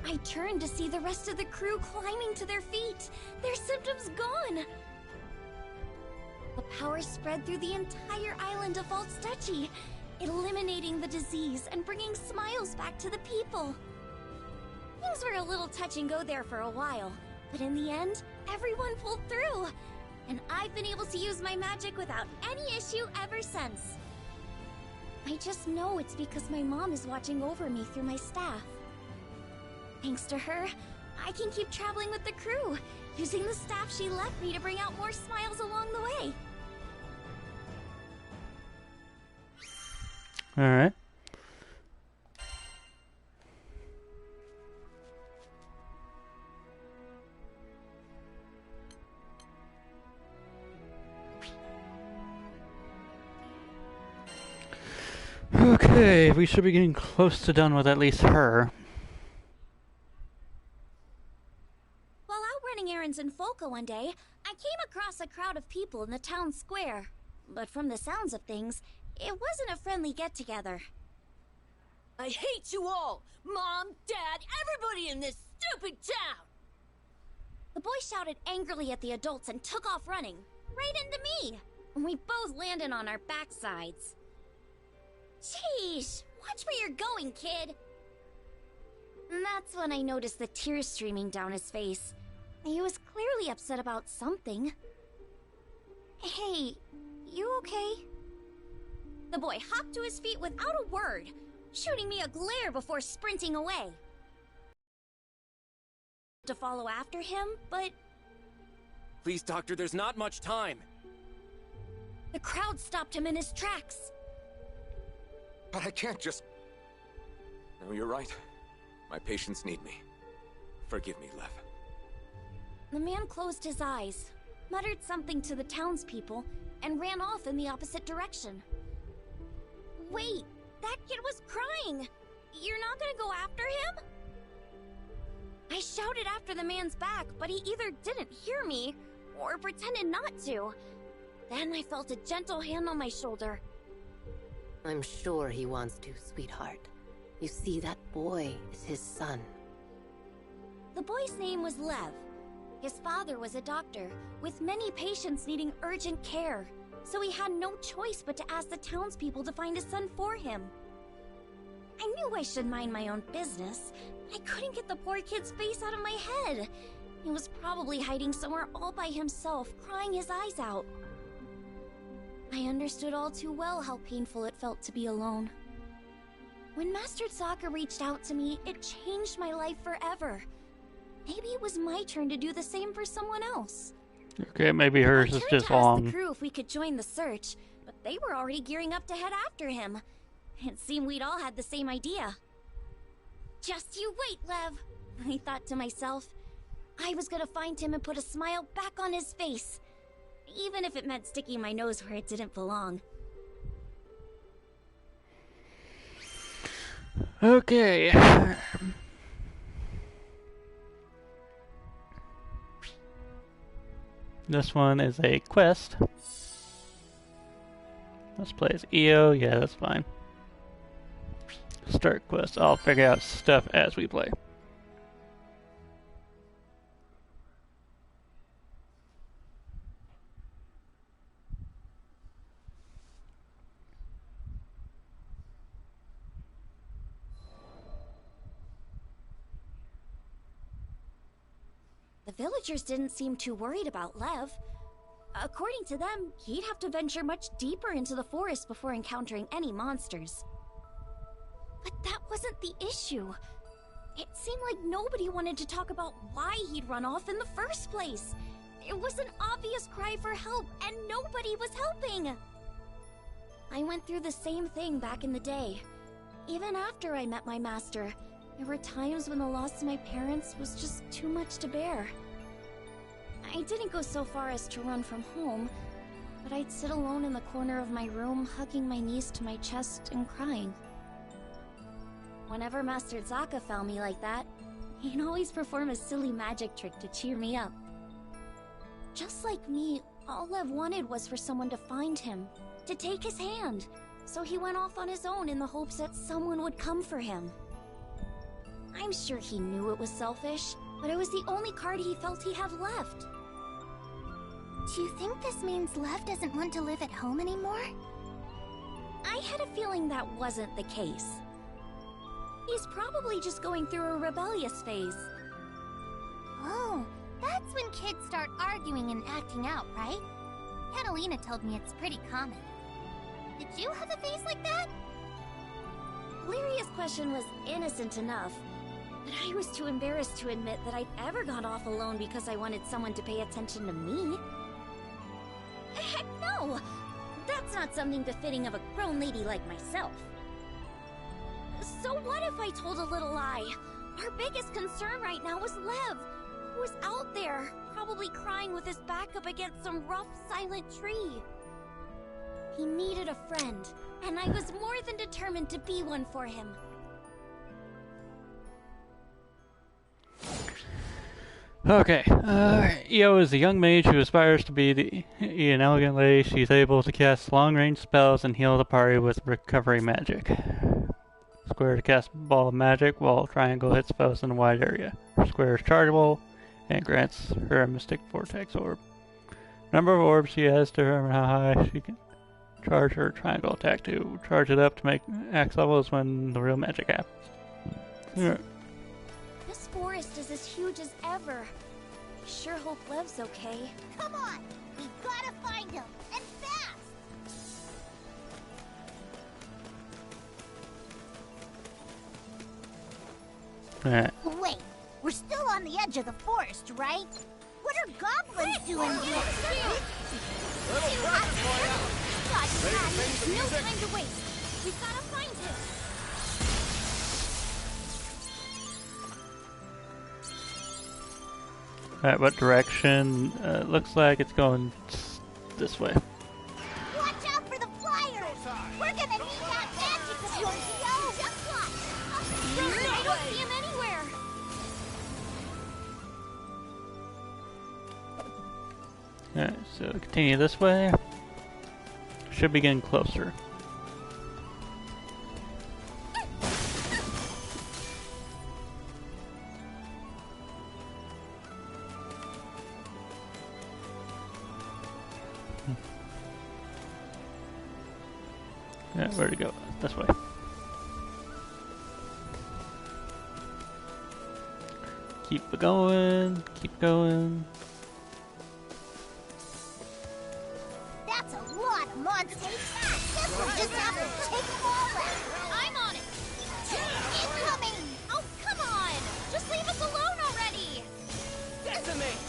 I turned to see the rest of the crew climbing to their feet, their symptoms gone. The power spread through the entire island of Valtstucci, eliminating the disease and bringing smiles back to the people. Things were a little touch and go there for a while, but in the end, everyone pulled through. And I've been able to use my magic without any issue ever since. I just know it's because my mom is watching over me through my staff. Thanks to her, I can keep traveling with the crew, using the staff she left me to bring out more smiles along the way.
Alright. Okay, we should be getting close to done with at least her.
While out running errands in Folka one day, I came across a crowd of people in the town square. But from the sounds of things, it wasn't a friendly get-together.
I hate you all! Mom, Dad, everybody in this stupid town!
The boy shouted angrily at the adults and took off running, right into me. We both landed on our backsides. Jeez, watch where you're going, kid. And that's when I noticed the tears streaming down his face. He was clearly upset about something. Hey, you okay? The boy hopped to his feet without a word, shooting me a glare before sprinting away. To follow after him, but...
Please, Doctor, there's not much time.
The crowd stopped him in his tracks.
But I can't just... No, you're right. My patients need me. Forgive me, Lev.
The man closed his eyes, muttered something to the townspeople, and ran off in the opposite direction. Wait, that kid was crying! You're not gonna go after him? I shouted after the man's back, but he either didn't hear me, or pretended not to. Then I felt a gentle hand on my shoulder.
I'm sure he wants to, sweetheart. You see, that boy is his son.
The boy's name was Lev. His father was a doctor, with many patients needing urgent care, so he had no choice but to ask the townspeople to find a son for him. I knew I should mind my own business, but I couldn't get the poor kid's face out of my head. He was probably hiding somewhere all by himself, crying his eyes out. I understood all too well how painful it felt to be alone. When Master Sokka reached out to me, it changed my life forever. Maybe it was my turn to do the same for someone else.
Okay, maybe hers is just long.
I turned to ask the crew if we could join the search, but they were already gearing up to head after him. It seemed we'd all had the same idea. Just you wait, Lev, I thought to myself. I was gonna find him and put a smile back on his face, even if it meant sticking my nose where it didn't belong.
Okay. This one is a quest. Let's play as EO. Yeah, that's fine. Start quest. I'll figure out stuff as we play.
The villagers didn't seem too worried about Lev. According to them, he'd have to venture much deeper into the forest before encountering any monsters. But that wasn't the issue. It seemed like nobody wanted to talk about why he'd run off in the first place. It was an obvious cry for help, and nobody was helping. I went through the same thing back in the day. Even after I met my master, there were times when the loss of my parents was just too much to bear. I didn't go so far as to run from home, but I'd sit alone in the corner of my room, hugging my knees to my chest and crying. Whenever Master Sokka found me like that, he'd always perform a silly magic trick to cheer me up. Just like me, all Lev wanted was for someone to find him, to take his hand, so he went off on his own in the hopes that someone would come for him. I'm sure he knew it was selfish, but it was the only card he felt he had left.
Do you think this means Lev doesn't want to live at home anymore?
I had a feeling that wasn't the case. He's probably just going through a rebellious phase.
Oh, that's when kids start arguing and acting out, right? Catalina told me it's pretty common. Did you have a phase like that?
Lyria's question was innocent enough. But I was too embarrassed to admit that I'd ever gone off alone because I wanted someone to pay attention to me. Heck no! That's not something befitting of a grown lady like myself. So what if I told a little lie? Our biggest concern right now was Lev, who was out there, probably crying with his back up against some rough, silent tree. He needed a friend, and I was more than determined to be one for him.
Okay, Io is a young mage who aspires to be an elegant lady. She's able to cast long-range spells and heal the party with recovery magic. Square to cast ball of magic, while triangle hits foes in a wide area. Square is chargeable and grants her a mystic vortex orb. Number of orbs she has to determine how high she can charge her triangle attack to. Charge it up to make axe levels when the real magic happens. Yeah.
This forest is as huge as ever. I sure hope Lev's okay.
Come on! We gotta find him! And fast! Wait, we're still on the edge of the forest, right? What are goblins doing here?
No time to waste. We've gotta find him.
Alright, what direction? Looks like it's going this way.
Watch out for the flyers! We're gonna need that magic of yours, yo! Just watch!
I don't see him anywhere.
Alright, so continue this way. Should be getting closer. Yeah, where'd it go? This way. Keep going, keep going.
That's a lot of monsters! Guess we'll just have to take them all out!
I'm on it.
Incoming!
Oh, come on! Just leave us alone already!
Decimate!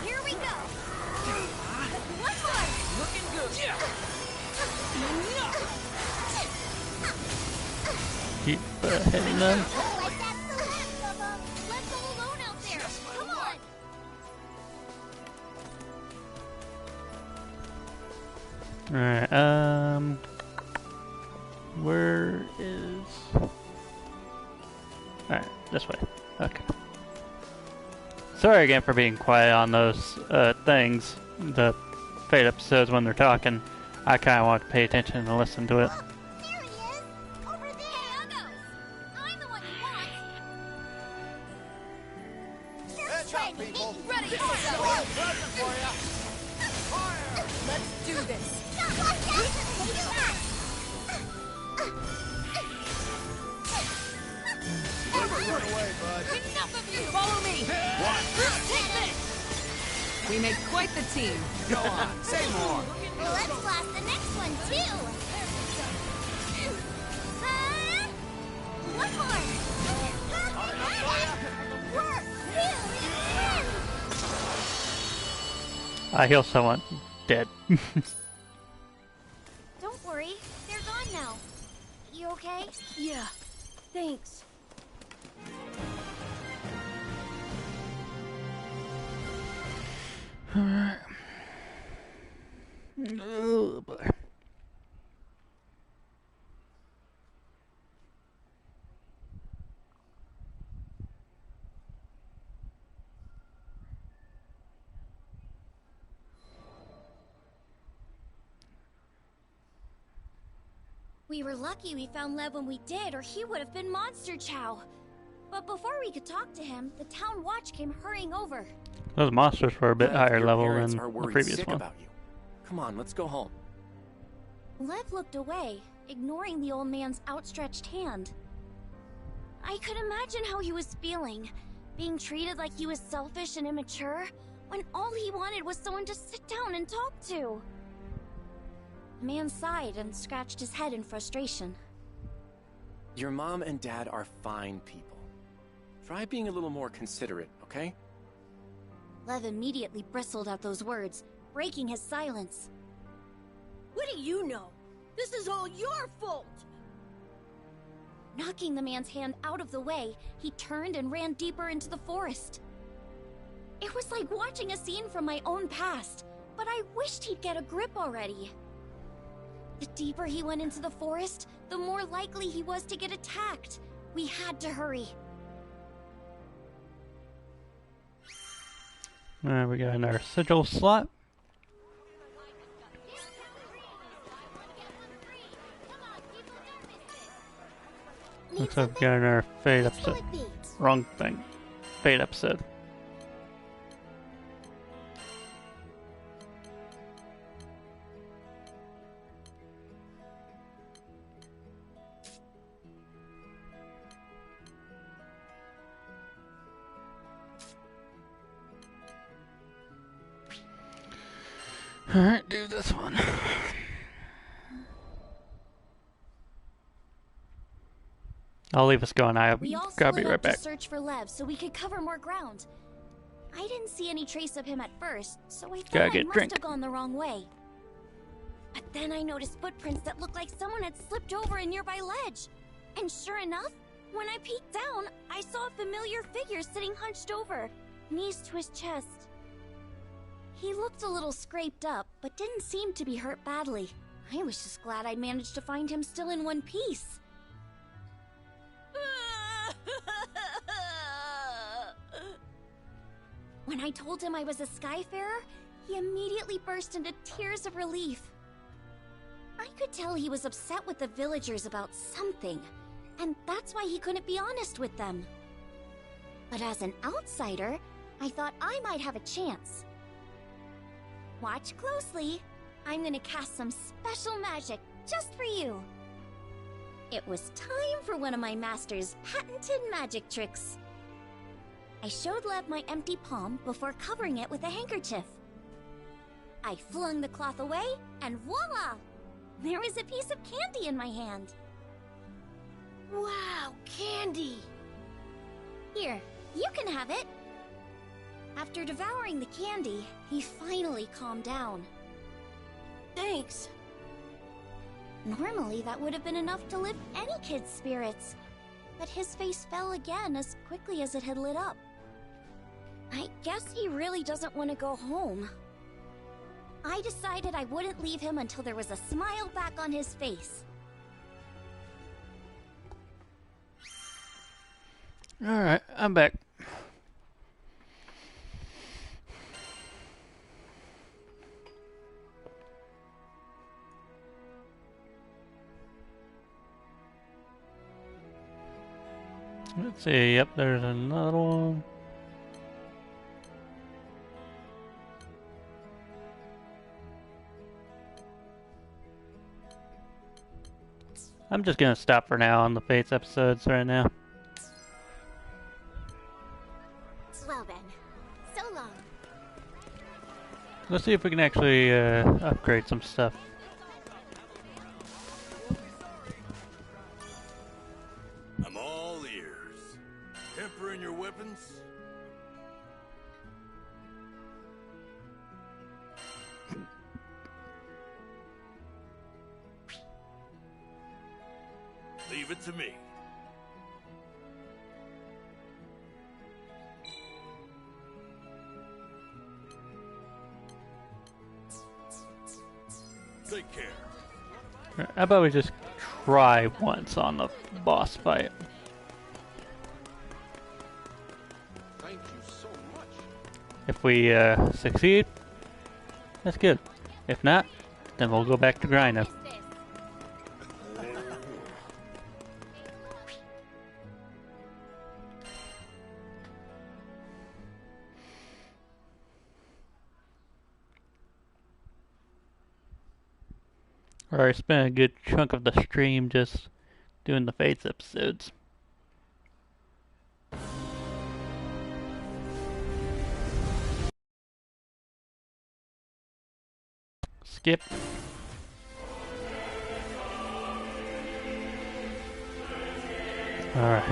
Here we go! One more!
Looking good!
Keep hitting them.
Like that's the last of them!
Let's go alone out there! Come on!
Alright, where is... Alright, this way. Okay. Sorry again for being quiet on those, things. The Fate episodes when they're talking. I kinda want to pay attention and listen to it.
There he is! Over there!
Hey, Uggos! I'm the one you want!
Just try to
people.
eat
Ready,
This is a real present for ya! Fire!
Let's do this.
Now watch out for the flash!
Never run away, bud.
Enough of you! Follow me!
Take this!
We make quite the team.
Go on, say more.
Let's blast the next one, too! One more!
I heal someone. Dead.
Don't worry, they're gone now. You okay?
Yeah, thanks.
Alright. Oh boy.
We were lucky we found Lev when we did, or he would have been Monster Chow. But before we could talk to him, the town watch came hurrying over.
Those monsters were a bit higher
Your
level
parents
than
are
the
worried
previous
sick
one.
about you. Come on, let's go home.
Lev looked away, ignoring the old man's outstretched hand. I could imagine how he was feeling, being treated like he was selfish and immature, when all he wanted was someone to sit down and talk to. The man sighed and scratched his head in frustration.
Your mom and dad are fine people. Try being a little more considerate, okay?
Lev immediately bristled at those words, breaking his silence.
What do you know? This is all your fault!
Knocking the man's hand out of the way, he turned and ran deeper into the forest. It was like watching a scene from my own past, but I wished he'd get a grip already. The deeper he went into the forest, the more likely he was to get attacked. We had to hurry.
Alright, we got another sigil slot. Looks like we got another Fate episode. Wrong thing. Fate episode. Alright, do this one. I'll leave us going. I'll be right back.
To search for Lev so we could cover more ground. I didn't see any trace of him at first, so I thought I must have gone the wrong way. But then I noticed footprints that looked like someone had slipped over a nearby ledge. And sure enough, when I peeked down, I saw a familiar figure sitting hunched over, knees to his chest. He looked a little scraped up, but didn't seem to be hurt badly. I was just glad I managed to find him still in one piece. When I told him I was a Skyfarer, he immediately burst into tears of relief. I could tell he was upset with the villagers about something, and that's why he couldn't be honest with them. But as an outsider, I thought I might have a chance. Watch closely. I'm gonna cast some special magic just for you. It was time for one of my master's patented magic tricks. I showed Lev my empty palm before covering it with a handkerchief. I flung the cloth away, and voila! There was a piece of candy in my hand.
Wow, candy!
Here, you can have it. After devouring the candy, he finally calmed down.
Thanks.
Normally, that would have been enough to lift any kid's spirits, but his face fell again as quickly as it had lit up. I guess he really doesn't want to go home. I decided I wouldn't leave him until there was a smile back on his face.
Alright, I'm back. Let's see, yep, there's another one. I'm just gonna stop for now on the Fates episodes right now.
Well then, so long.
Let's see if we can actually upgrade some stuff.
I'm all ears. Tempering your weapons? Leave it to me. Take care.
How about we just try once on the boss fight?
Thank you so much.
If we succeed, that's good. If not, then we'll go back to grinding. Or I spent a good chunk of the stream just doing the Fates episodes. Skip. Alright.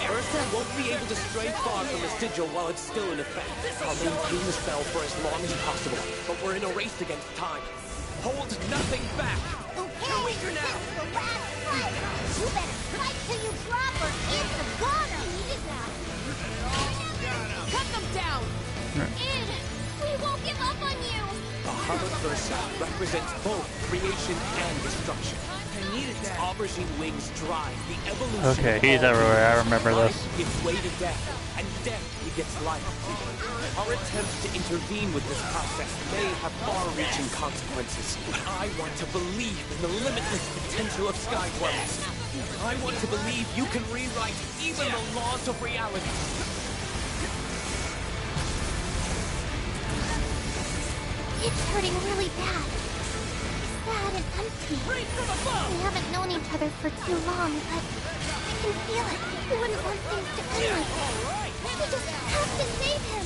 Ursa won't be able to stray far from the sigil while it's still in effect. I'll maintain the spell for as long as possible, but we're in a race against time. Hold nothing back!
Okay, you're weaker now! The last fight! You better fight till you drop or it's a goner!
Cut them down!
Id, we won't give up on you!
Bahamut Ursa represents both creation and destruction. Its aubergine wings drive the evolution.
Okay, he's everywhere. I remember this.
Life gives way to death, and death begets life. Our attempts to intervene with this process may have far-reaching consequences, but I want to believe in the limitless potential of Sky Dwellers. I want to believe you can rewrite even the laws of reality.
It's hurting really bad. Sad and empty. We haven't known each other for too long, but I can feel it. We wouldn't want things to end like this. We just have to save him.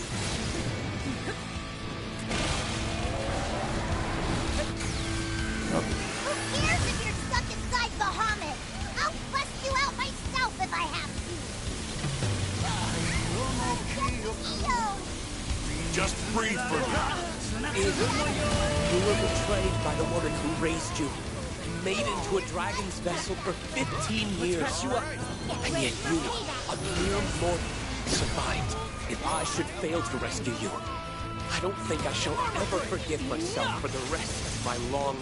Who cares if you're stuck inside Bahamut? I'll bust you out myself if I have to.
Just breathe for me.
You were betrayed by the woman who raised you, made into a dragon's vessel for 15 years. And yet you, a mere mortal, survived. If I should fail to rescue you, I don't think I shall ever forgive myself for the rest of my long,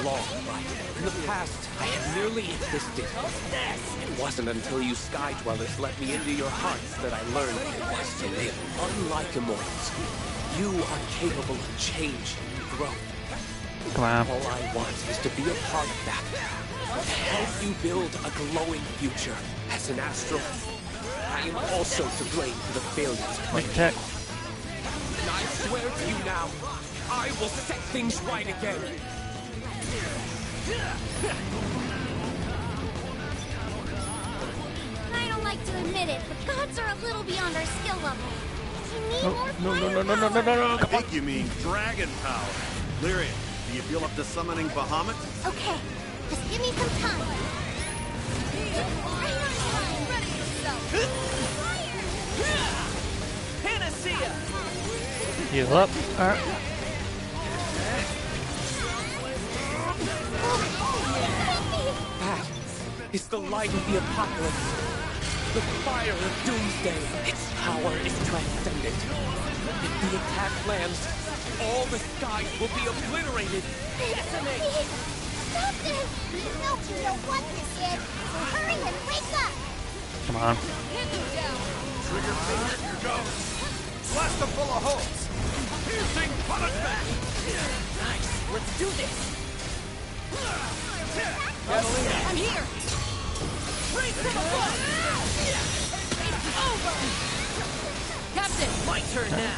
long life. In the past, I had merely existed. It wasn't until you Sky Dwellers let me into your hearts that I learned what it was to live. Unlike immortals, you are capable of change and growth.
Come on.
All I want is to be a part of that. To help you build a glowing future. As an astral, I am also to blame for the failures of my
Check.
And I swear to you now, I will set things right again.
I don't like to admit it, but gods are a little beyond our skill level. We need more
I think you mean dragon power. Lyria, do you feel up to summoning Bahamut?
Okay, just give me some time.
Panacea!
Heal up. Alright.
That is the light of the apocalypse. The fire of doomsday. Its power is transcendent. If the attack lands, all the skies will be obliterated.
Decimate! Stop this! We know what this is, so hurry and wake up!
Come on.
Hit them down!
Trigger finger, here goes. Blast them full of holes. Piercing punishment.
Nice. Let's do this.
I'm here! Raise from above! It's over! Captain, my turn now!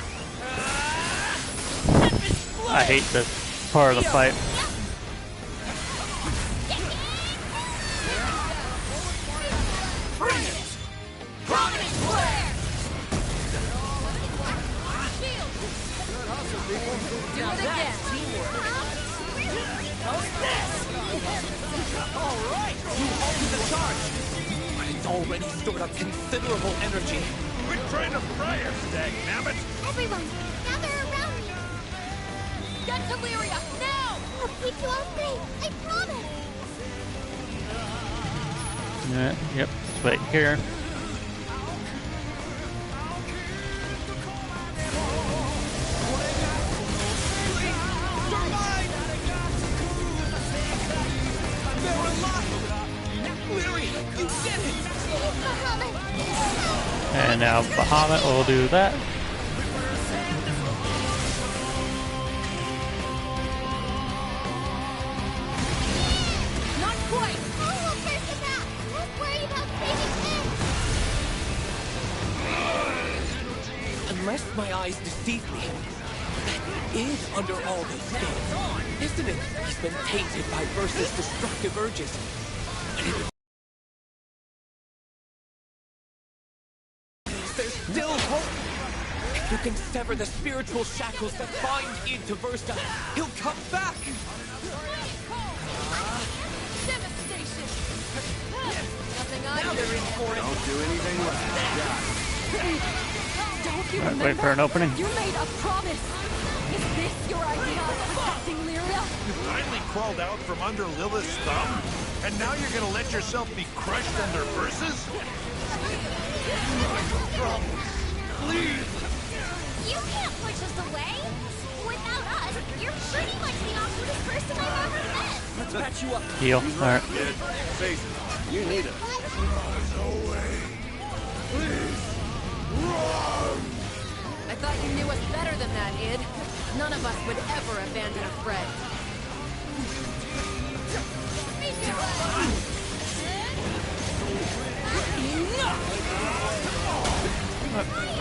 I hate this part of the fight.
Prominent flare! Do it again!
Alright! You halted the charge! But it's already stored up considerable energy.
We're trying to fry her, dagnabbit.
Everyone, gather around me!
Get to Lyria, now!
I'll keep you all safe, I promise!
Yep. Let's wait here. And now Bahamut will do that.
Not quite!
Oh, we'll curse him out! Don't worry about saving him!
Unless my eyes deceive me, that is under all those things, isn't it? He's been tainted by Versa's destructive urges. But it can sever the spiritual shackles that bind Id to Versa, he'll come back!
Devastation! Nothing I'm in for it.
Don't do anything
Don't you
Alright,
remember?
wait for an opening.
You made a promise. Is this your idea of protecting Lyria?
You finally crawled out from under Lilith's thumb? And now you're gonna let yourself be crushed under Versus?
Please! You can't push us away! Without us, you're pretty much the awkwardest person I've ever met!
Let's patch you up.
Heal. Alright.
Kid, face it. You need it.
I thought you knew us better than that, Id. None of us would ever abandon a friend.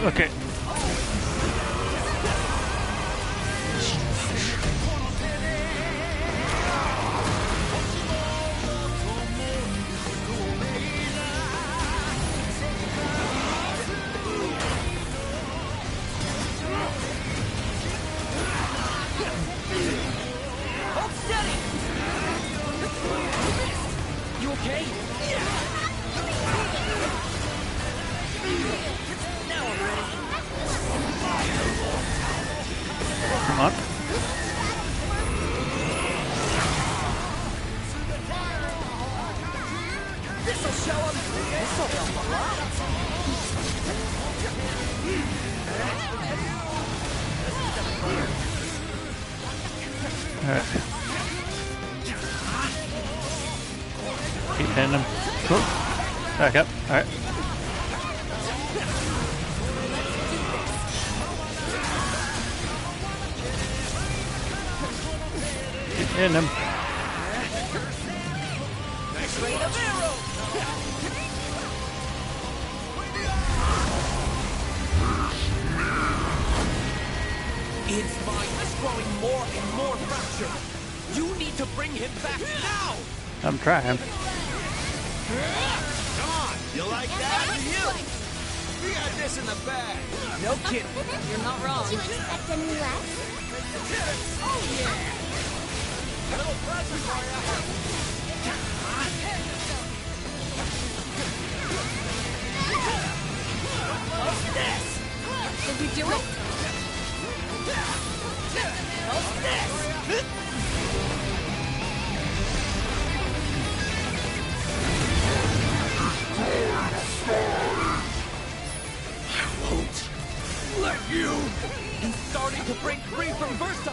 Okay.
Hold steady! You okay? Now I'm ready.
Come on.
This'll show him. This'll help a lot.
Alright. Keep hitting him. Cool. Back up. Alright. Keep hitting him.
Nice rain of arrows. Id's mind is growing more and more fractured. You need to bring him back now!
I'm trying.
Come on, you like that? We got this in the bag.
No kidding. You're not wrong.
Did you expect any less?
Oh, yeah.
A little present for
What's this?
Did we do it?
What's this?
I won't let you.
He's starting to break free from Versa.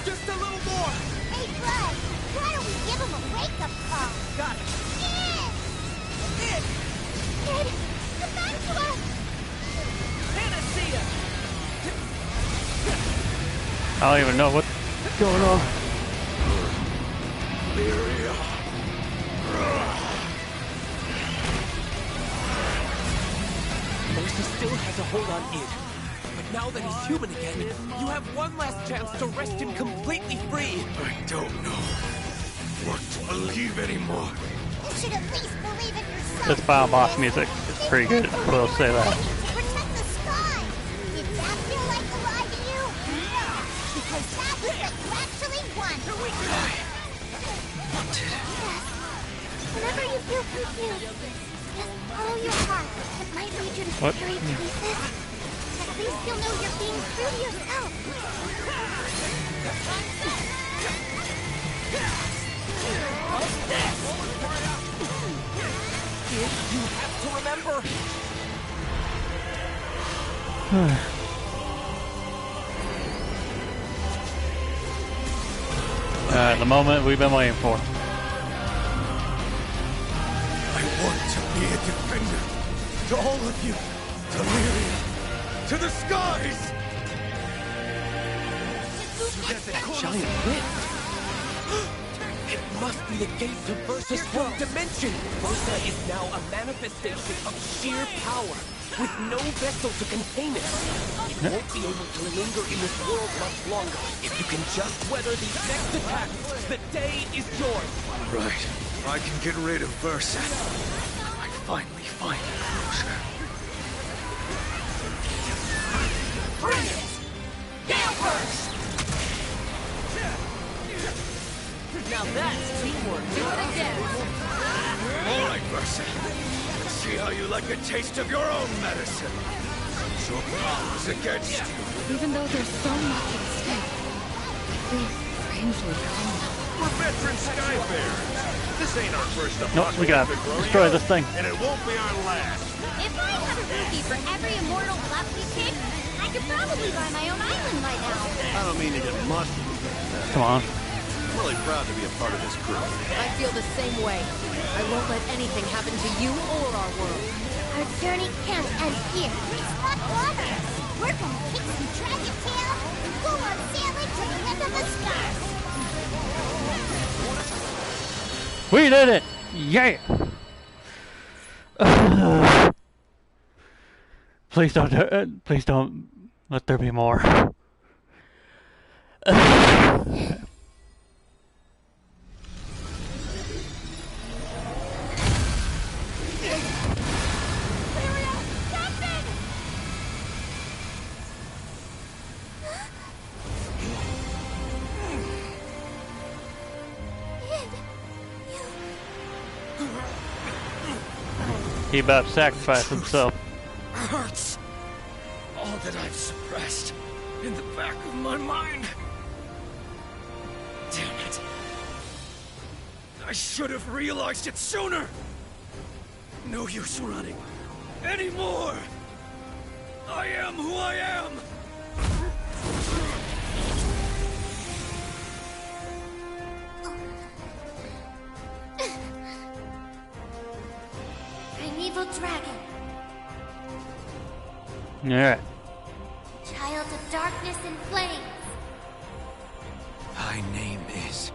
Just a little more.
Hey, Bud, why don't we give him a wake-up call?
Got it.
Kid, come back to us!
Panacea.
I don't even know what's going on.
Lyria.
Versa still has a hold on Id. But now that he's human again, you have one last chance to wrest him completely free.
I don't know what to believe anymore.
You should at least believe in yourself.
This final boss music is pretty good. I will say that.
Protect the sky! Did that feel like a lie to you? No, because that was what you actually want. Whenever you feel confused, just follow your heart. It might lead you to
What?
scary places. At least you'll know you're being true to yourself.
What's this? Id, you have to remember.
The moment we've been waiting for.
I want to be a defender to all of you, to Lyria, to the skies.
That's a giant rift. It must be the gate to Versa's home dimension. Versa is now a manifestation of sheer power, with no vessel to contain it. It won't be able to linger in this world much longer. If you can just weather these next attacks, the day is yours.
Right. I can get rid of Versa. I finally find her closer. Bring it! Gale burst!
Now that's teamwork. Do it again.
All right, Versa. Let's see how you like a taste of your own medicine. Your powers against you.
Even though there's so much at stake, I feel strangely calm.
We're veteran Skyfarers. This ain't our first
Nope, we gotta destroy this thing.
And it won't be our last.
If I had a rupee for every immortal butt we kick, I could probably buy my own island by now.
I don't mean to get mushy.
Come on.
I'm really proud to be a part of this crew.
I feel the same way. I won't let anything happen to you or our world.
Our journey can't end here. It's not over. We're gonna kick some dragon tail and go on sailing to the end of the stars.
We did it! Yeah! Please don't let there be more. He about to sacrifice himself.
Hurts. All that I've suppressed in the back of my mind. Damn it. I should have realized it sooner. No use running anymore. I am who I am.
Primeval dragon,
Alright.
child of darkness and flames.
My name is...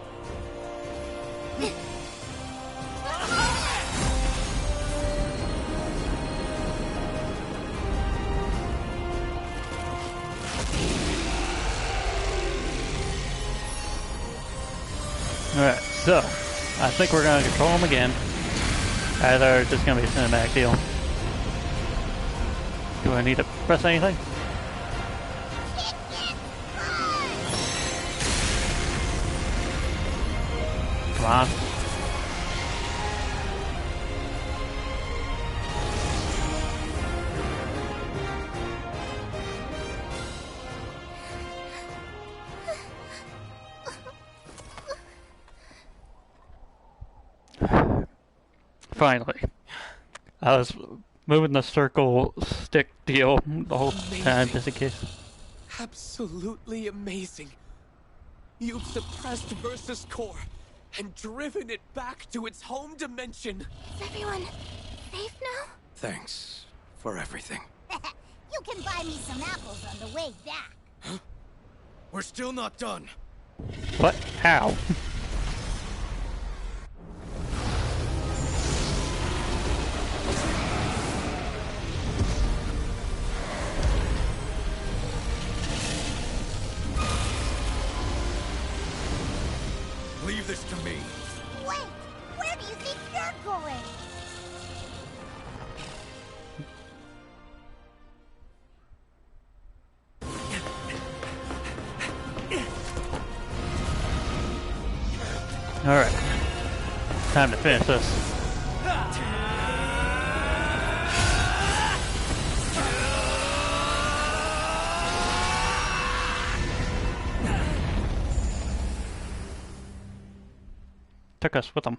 Alright, so I think we're gonna control him again. Either it's just gonna be a cinematic deal. Do I need to press anything? Come on. Finally. I was moving the circle stick deal the whole time just in case.
Absolutely amazing. You've suppressed Versus Core and driven it back to its home dimension.
Is everyone safe now?
Thanks for everything.
You can buy me some apples on the way back.
Huh? We're still not done.
What? How?
Leave this to me.
Wait, where do you think you're going?
Alright. Time to finish this. Took us with them.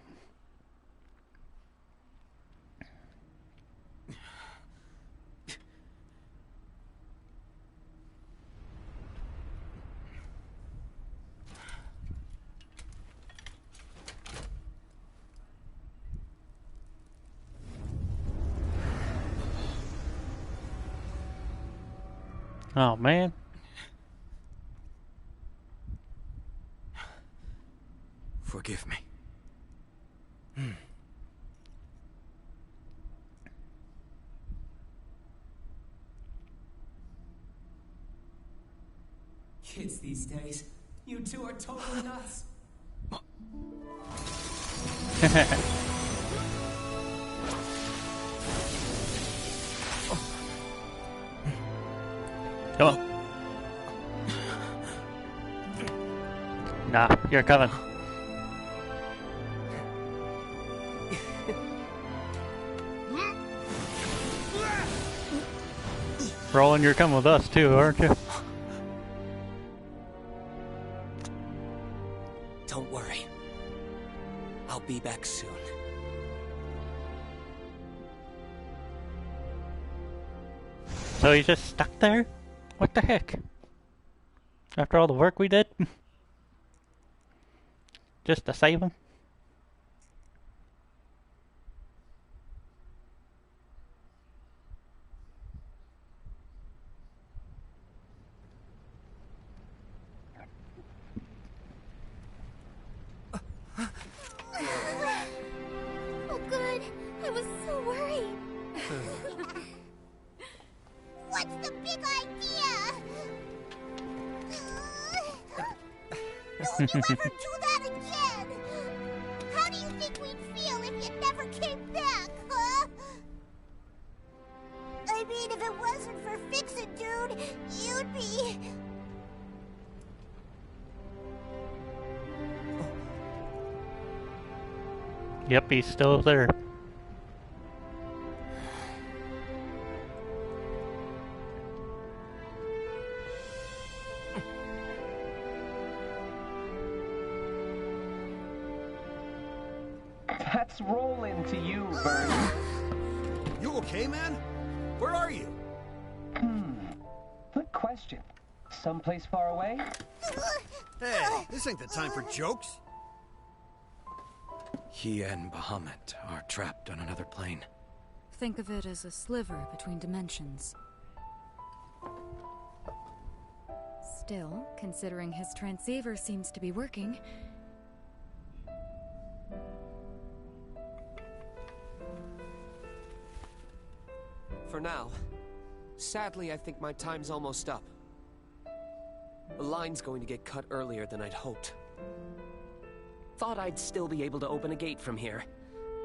Oh man.
Forgive me.
Kids these days, you two are totally nuts.
Come on. Nah, you're coming. Roland, you're coming with us too, aren't you?
Don't worry. I'll be back soon.
So he's just stuck there? What the heck? After all the work we did? Just to save him?
Oh, good. I was so worried. What's the big idea? Don't you ever do that again! How do you think we'd feel if you never came back, huh? I mean, if it wasn't for Fix-It, dude, you'd be...
Yep, he's still there.
That's rolling to you, Bernie.
You okay, man? Where are you?
Good question. Someplace far away?
Hey, this ain't the time for jokes.
He and Bahamut are trapped on another plane.
Think of it as a sliver between dimensions. Still, considering his transceiver seems to be working...
For now. Sadly, I think my time's almost up. The line's going to get cut earlier than I'd hoped. Thought I'd still be able to open a gate from here.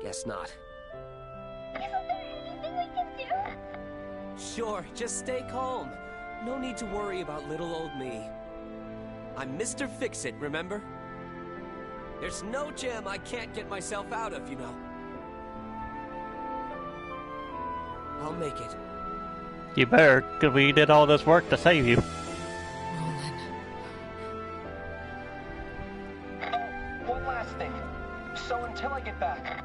Guess not.
Isn't there anything we can do?
Sure, just stay calm. No need to worry about little old me. I'm Mr. Fix-It, remember? There's no jam I can't get myself out of, you know. I'll make it.
You better, because we did all this work to save you.
One last thing. So until I get back...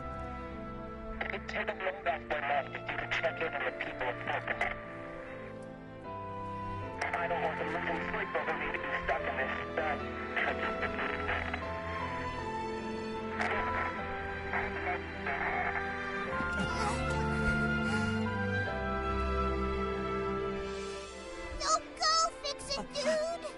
Take a look back there, Matt, if you can check in on the people of Focus. I don't want them losing sleep over me to be stuck in this bad...
Don't go, Fix-It, dude!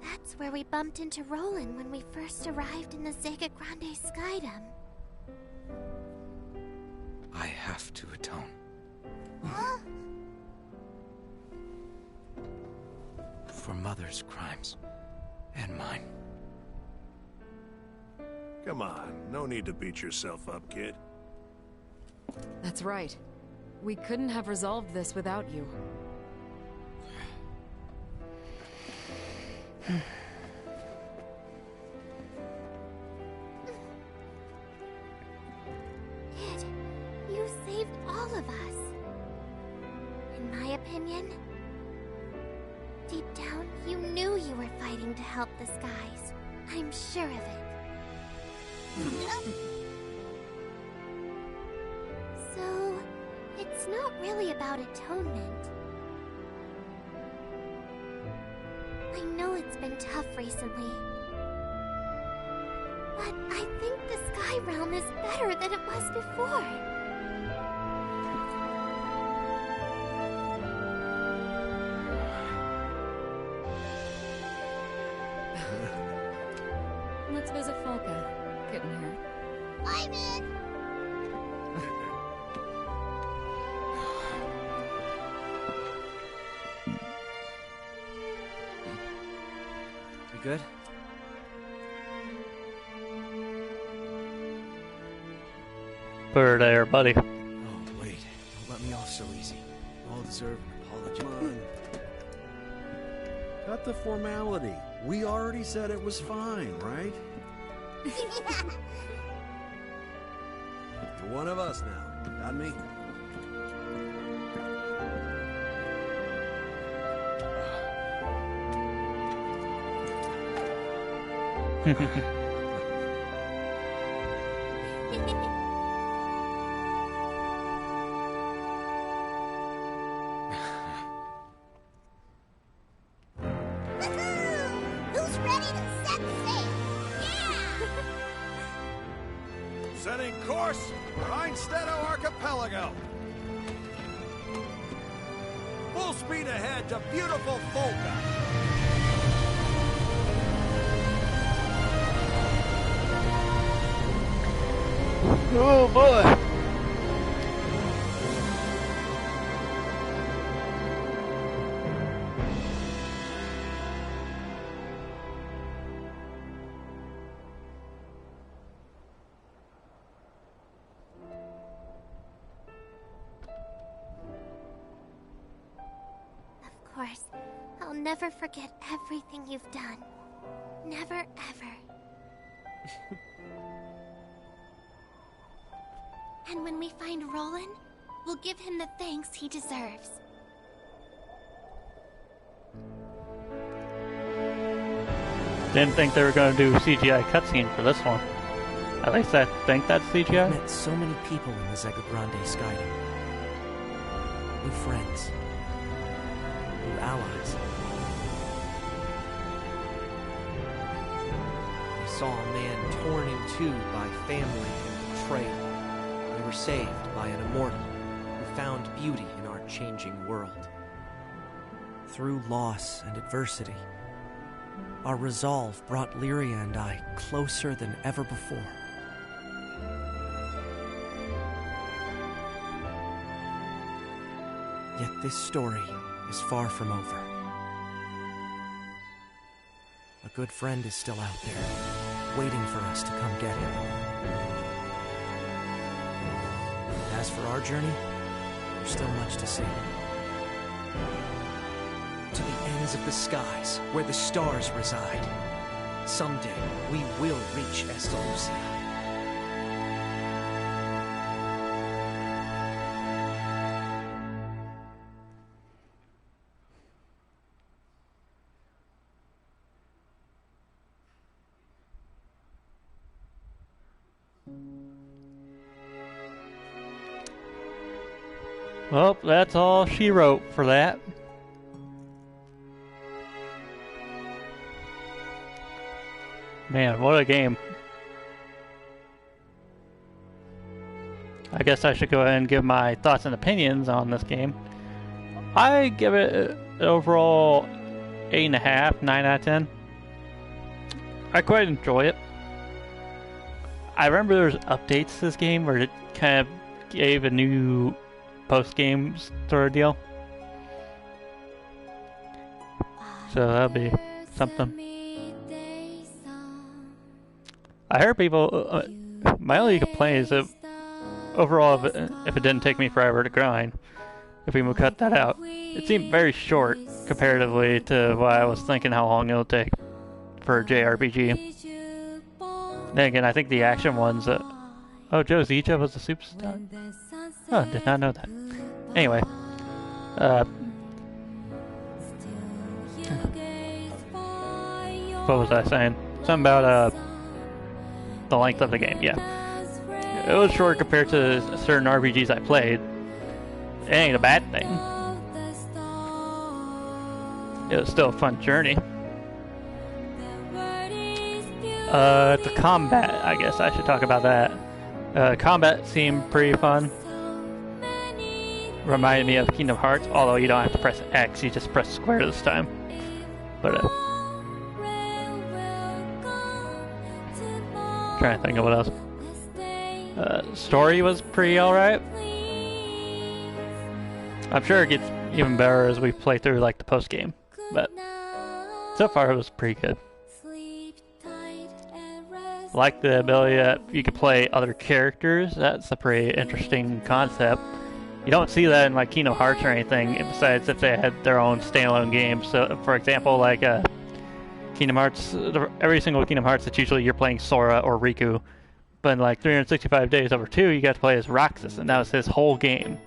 That's where we bumped into Roland when we first arrived in the Zega Grande Skydom.
I have to atone.
Huh?
For Mother's crimes. And mine.
Come on, no need to beat yourself up, kid.
That's right. We couldn't have resolved this without you.
Kid, you saved all of us. In my opinion, deep down, you knew you were fighting to help the skies. I'm sure of it. So, it's not really about atonement. I know it's been tough recently. But I think the Sky Realm is better than it was before.
Let's visit Folka. Couldn't hurt.
I'm in!
You good?
for there, buddy.
Oh, wait. Don't let me off so easy. You all deserve an apology.
Come on. Cut the formality. We already said it was fine, right? You're one of us now. Got me?
Who's ready to set sail?
Setting course for Einstedo Archipelago. Full speed ahead to beautiful Volga.
Oh boy.
Of course, I'll never forget everything you've done. Never, ever. And when we find Roland, we'll give him the thanks he deserves.
Didn't think they were going to do a CGI cutscene for this one. At least I think that's CGI.
I've met so many people in the Zega Grande Skydom. New friends. New allies. We saw a man torn in two by family and betrayal. We were saved by an immortal who found beauty in our changing world. Through loss and adversity, our resolve brought Lyria and I closer than ever before. Yet this story is far from over. A good friend is still out there, waiting for us to come get him. As for our journey, there's still much to see. To the ends of the skies, where the stars reside. Someday, we will reach Estalucia.
Well, that's all she wrote for that. Man, what a game. I guess I should go ahead and give my thoughts and opinions on this game. I give it an overall 8.5, 9 out of 10. I quite enjoy it. I remember there was updates to this game where it kind of gave a new post-game sort of deal. So that'll be something. I heard people, my only complaint is that overall, if it didn't take me forever to grind, if we would cut that out, it seemed very short comparatively to what I was thinking how long it'll take for a JRPG. Then again, I think the action ones, oh, Joe Zicha was a superstar? Oh, did not know that. Anyway, what was I saying? Something about, the length of the game, yeah. It was short compared to certain RPGs I played. It ain't a bad thing. It was still a fun journey. The combat, I guess I should talk about that. Combat seemed pretty fun. Reminded me of Kingdom Hearts, although you don't have to press X, you just press square this time. But, trying to think of what else. Story was pretty alright. I'm sure it gets even better as we play through like the post game, but so far it was pretty good. like the ability that you could play other characters. That's a pretty interesting concept. You don't see that in like Kingdom Hearts or anything, besides if they had their own standalone games. So, for example, like Kingdom Hearts, every single Kingdom Hearts, it's usually you're playing Sora or Riku. But in like 365 Days Over 2, you got to play as Roxas, and that was his whole game.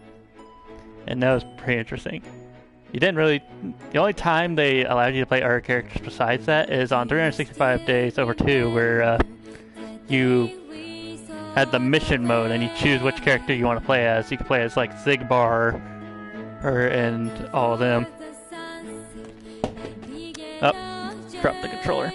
And that was pretty interesting. You didn't really... The only time they allowed you to play other characters besides that is on 365 Days Over 2, where you had the mission mode, and you choose which character you want to play as. You can play as, like, Zigbar, and all of them. Oh, dropped the controller.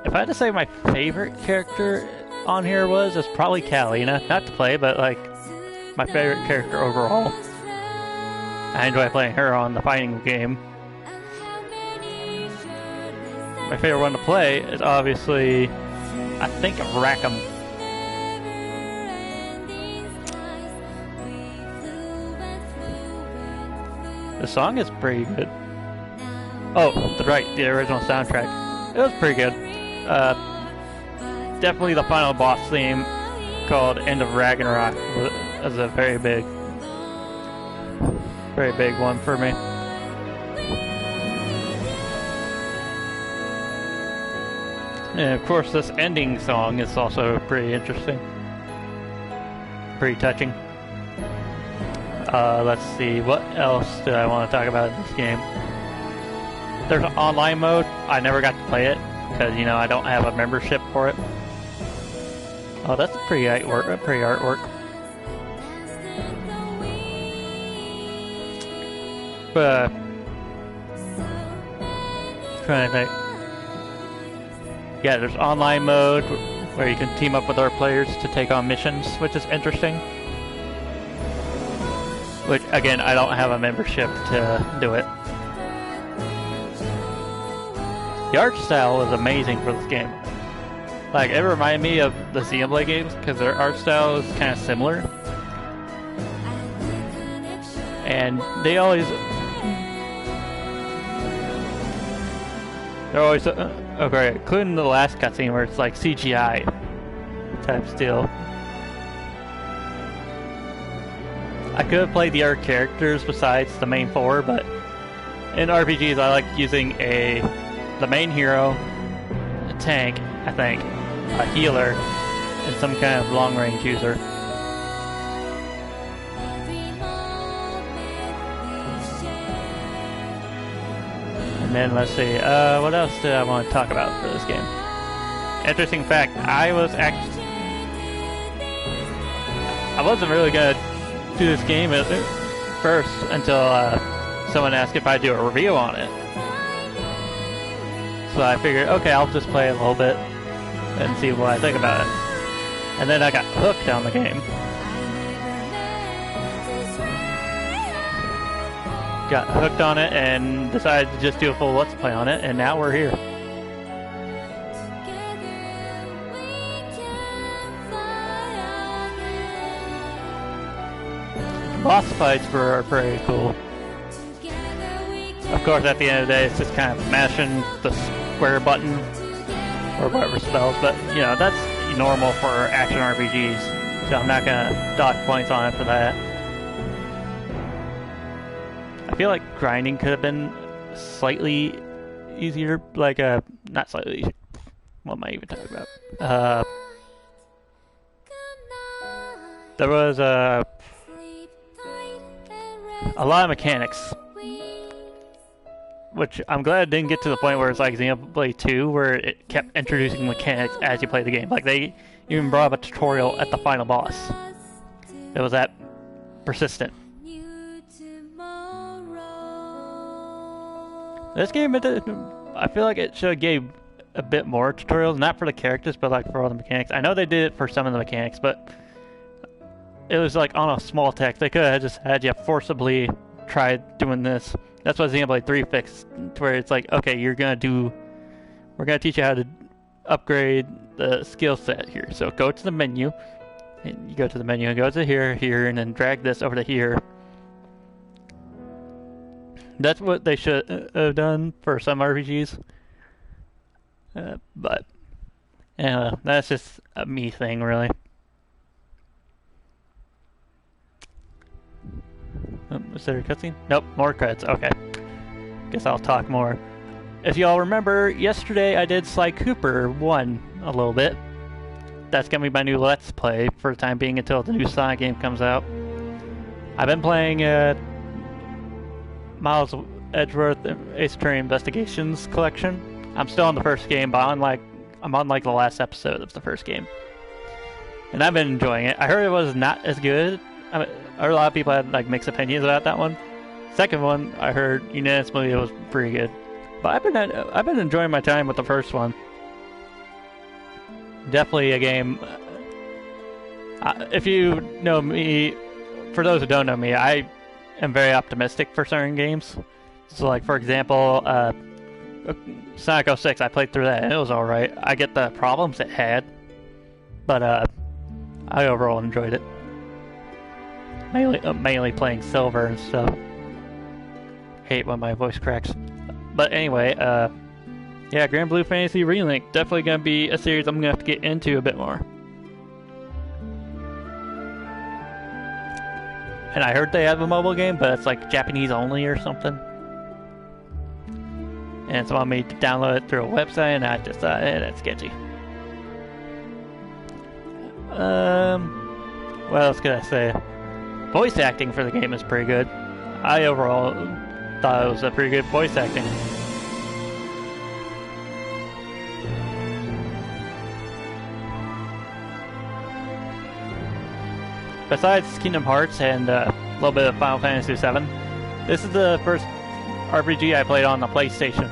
If I had to say my favorite character on here it's probably Kalina. Not to play, but like my favorite character overall. I enjoy playing her on the fighting game. My favorite one to play is obviously, I think, Rackham. The song is pretty good. Oh, the original soundtrack. It was pretty good. Definitely the final boss theme called End of Ragnarok was a very big one for me. And of course this ending song is also pretty interesting. Pretty touching. Let's see, what else do I want to talk about in this game? There's an online mode. I never got to play it because, you know, I don't have a membership for it. Oh, that's a pretty artwork. But trying to think. Yeah, there's online mode where you can team up with other players to take on missions, which is interesting. Which, again, I don't have a membership to do it. The art style is amazing for this game. Like, it reminded me of the Xenoblade games because their art style is kind of similar. And they're always okay, including the last cutscene where it's like CGI type deal. I could have played the other characters besides the main four, but in RPGs I like using the main hero, a tank, I think, a healer, and some kind of long-range user. And then let's see, what else did I want to talk about for this game? Interesting fact, I wasn't really gonna do this game at first until someone asked if I'd do a review on it. So I figured, okay, I'll just play a little bit and see what I think about it. And then I got hooked on the game. Got hooked on it and decided to just do a full Let's Play on it, and now we're here. The boss fights are pretty cool. Of course, at the end of the day, it's just kind of mashing the square button or whatever spells, but you know, that's normal for action RPGs, so I'm not gonna dock points on it for that. I feel like grinding could have been slightly easier, like not slightly easier. What am I even talking about? There was a lot of mechanics, which I'm glad it didn't get to the point where it's like Xenoblade 2, where it kept introducing mechanics as you play the game. Like, they even brought up a tutorial at the final boss. It was that persistent. This game, I feel like it should have gave a bit more tutorials, not for the characters, but like for all the mechanics. I know they did it for some of the mechanics, but it was like on a small text. They could have just had you forcibly try doing this. That's what Xenoblade 3 fixed, to where it's like, okay, we're gonna teach you how to upgrade the skill set here. So go to the menu, and you go to the menu and go to here, and then drag this over to here. That's what they should have done for some RPGs. But that's just a me thing, really. Is there a cutscene? Nope, more cuts. Okay. Guess I'll talk more. If y'all remember, yesterday I did Sly Cooper 1 a little bit. That's gonna be my new Let's Play for the time being until the new Sonic game comes out. I've been playing Miles Edgeworth Ace Attorney Investigations collection. I'm still on the first game, but I'm on the last episode of the first game, and I've been enjoying it. I heard it was not as good. I heard a lot of people had like mixed opinions about that one. Second one, I heard unanimously it was pretty good. But I've been enjoying my time with the first one. Definitely a game. If you know me, for those who don't know me, I am very optimistic for certain games. So, like for example, Sonic 06, I played through that and it was alright. I get the problems it had, but I overall enjoyed it. Mainly playing Silver and stuff. Hate when my voice cracks. But anyway, yeah, Granblue Fantasy Relink, definitely gonna be a series I'm gonna have to get into a bit more. And I heard they have a mobile game, but it's like Japanese only or something. And it's on me to download it through a website, and I just thought, that's sketchy. What else could I say? Voice acting for the game is pretty good. I overall thought it was a pretty good voice acting. Besides Kingdom Hearts and a little bit of Final Fantasy VII, this is the first RPG I played on the PlayStation.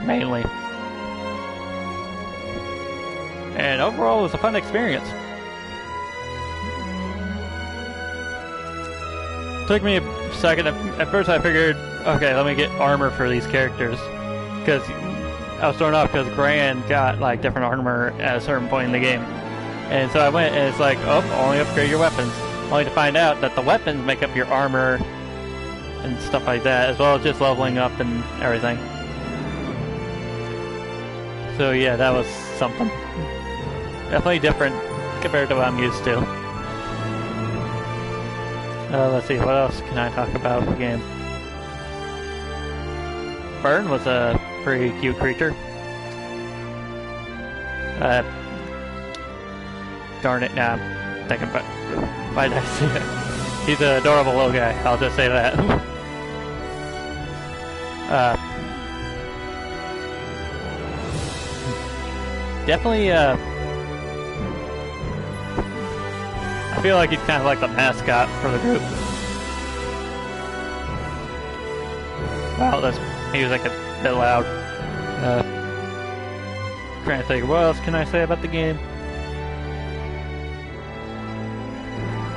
Mainly. And overall, it was a fun experience. Took me a second. At first I figured, okay, let me get armor for these characters. Because I was thrown off because Gran got like different armor at a certain point in the game. And so I went and it's like, oh, only upgrade your weapons. Only to find out that the weapons make up your armor and stuff like that, as well as just leveling up and everything. So yeah, that was something. Definitely different compared to what I'm used to. Let's see, what else can I talk about the game? Fern was a pretty cute creature. Darn it, now I'm thinking about why did I say that? He's an adorable little guy, I'll just say that. Definitely, I feel like he's kind of like the mascot for the group. Wow, that's music a bit loud. Trying to think, what else can I say about the game?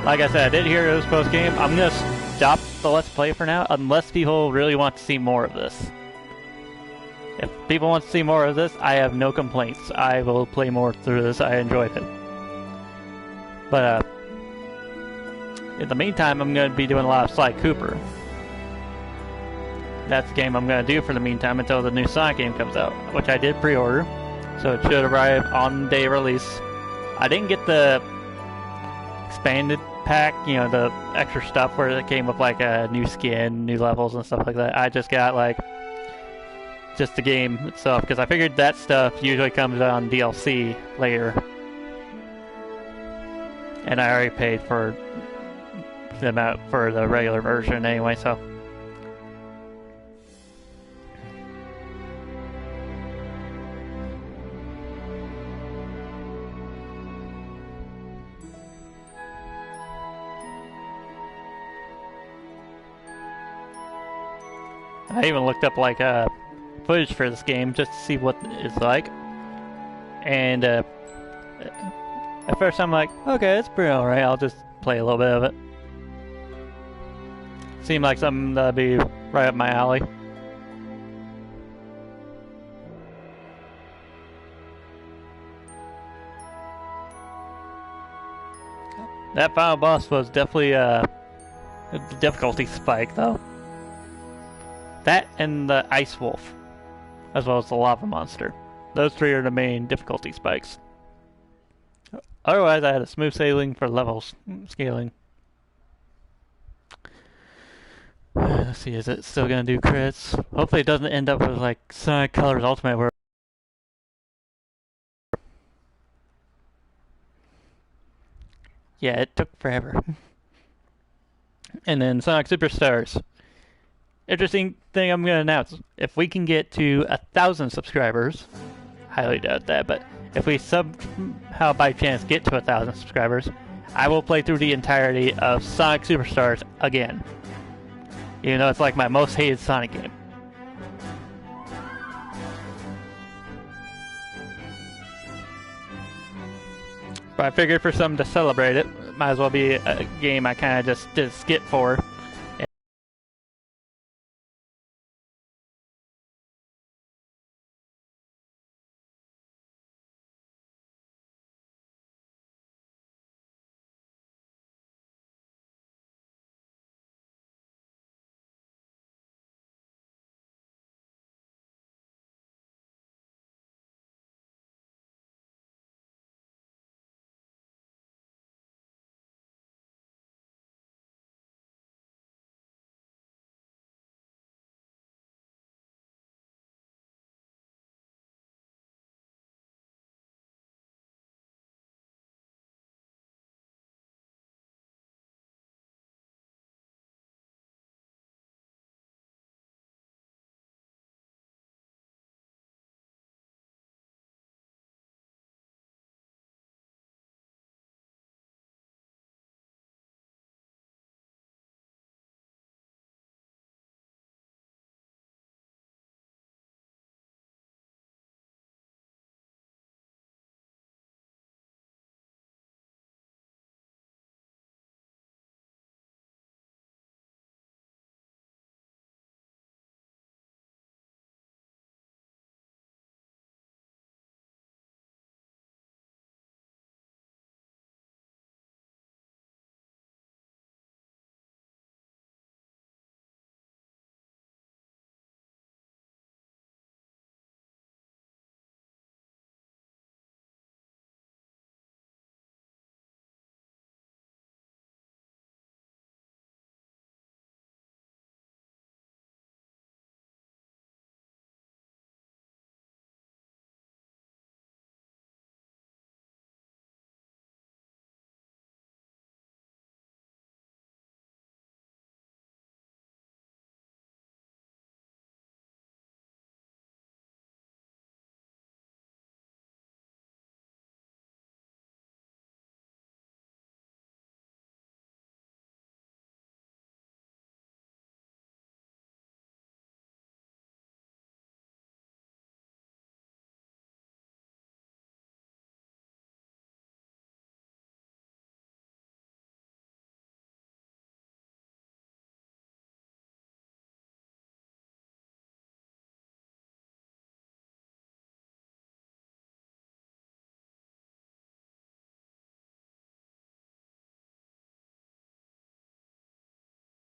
Like I said, I did hear it was post-game. I'm gonna stop the Let's Play for now, unless people really want to see more of this. If people want to see more of this, I have no complaints. I will play more through this. I enjoyed it. But, in the meantime, I'm going to be doing a lot of Sly Cooper. That's the game I'm going to do for the meantime until the new Sonic game comes out, which I did pre-order, so it should arrive on day release. I didn't get the expanded pack, you know, the extra stuff where it came with like a new skin, new levels and stuff like that. I just got like just the game itself, because I figured that stuff usually comes on DLC later. And I already paid for the amount for the regular version anyway, so. I even looked up like footage for this game just to see what it's like. And at first I'm like, okay, it's pretty alright, I'll just play a little bit of it. Seemed like something that'd be right up my alley. That final boss was definitely a difficulty spike though. That and the Ice Wolf, as well as the Lava Monster. Those three are the main difficulty spikes. Otherwise, I had a smooth sailing for levels scaling. Let's see, is it still gonna do crits? Hopefully it doesn't end up with like Sonic Colors Ultimate where yeah, it took forever. And then Sonic Superstars. Interesting thing I'm gonna announce. If we can get to 1,000 subscribers, highly doubt that, but if we somehow by chance get to 1,000 subscribers, I will play through the entirety of Sonic Superstars again. Even though it's like my most hated Sonic game. But I figured for something to celebrate it, might as well be a game I kind of just did a skit for.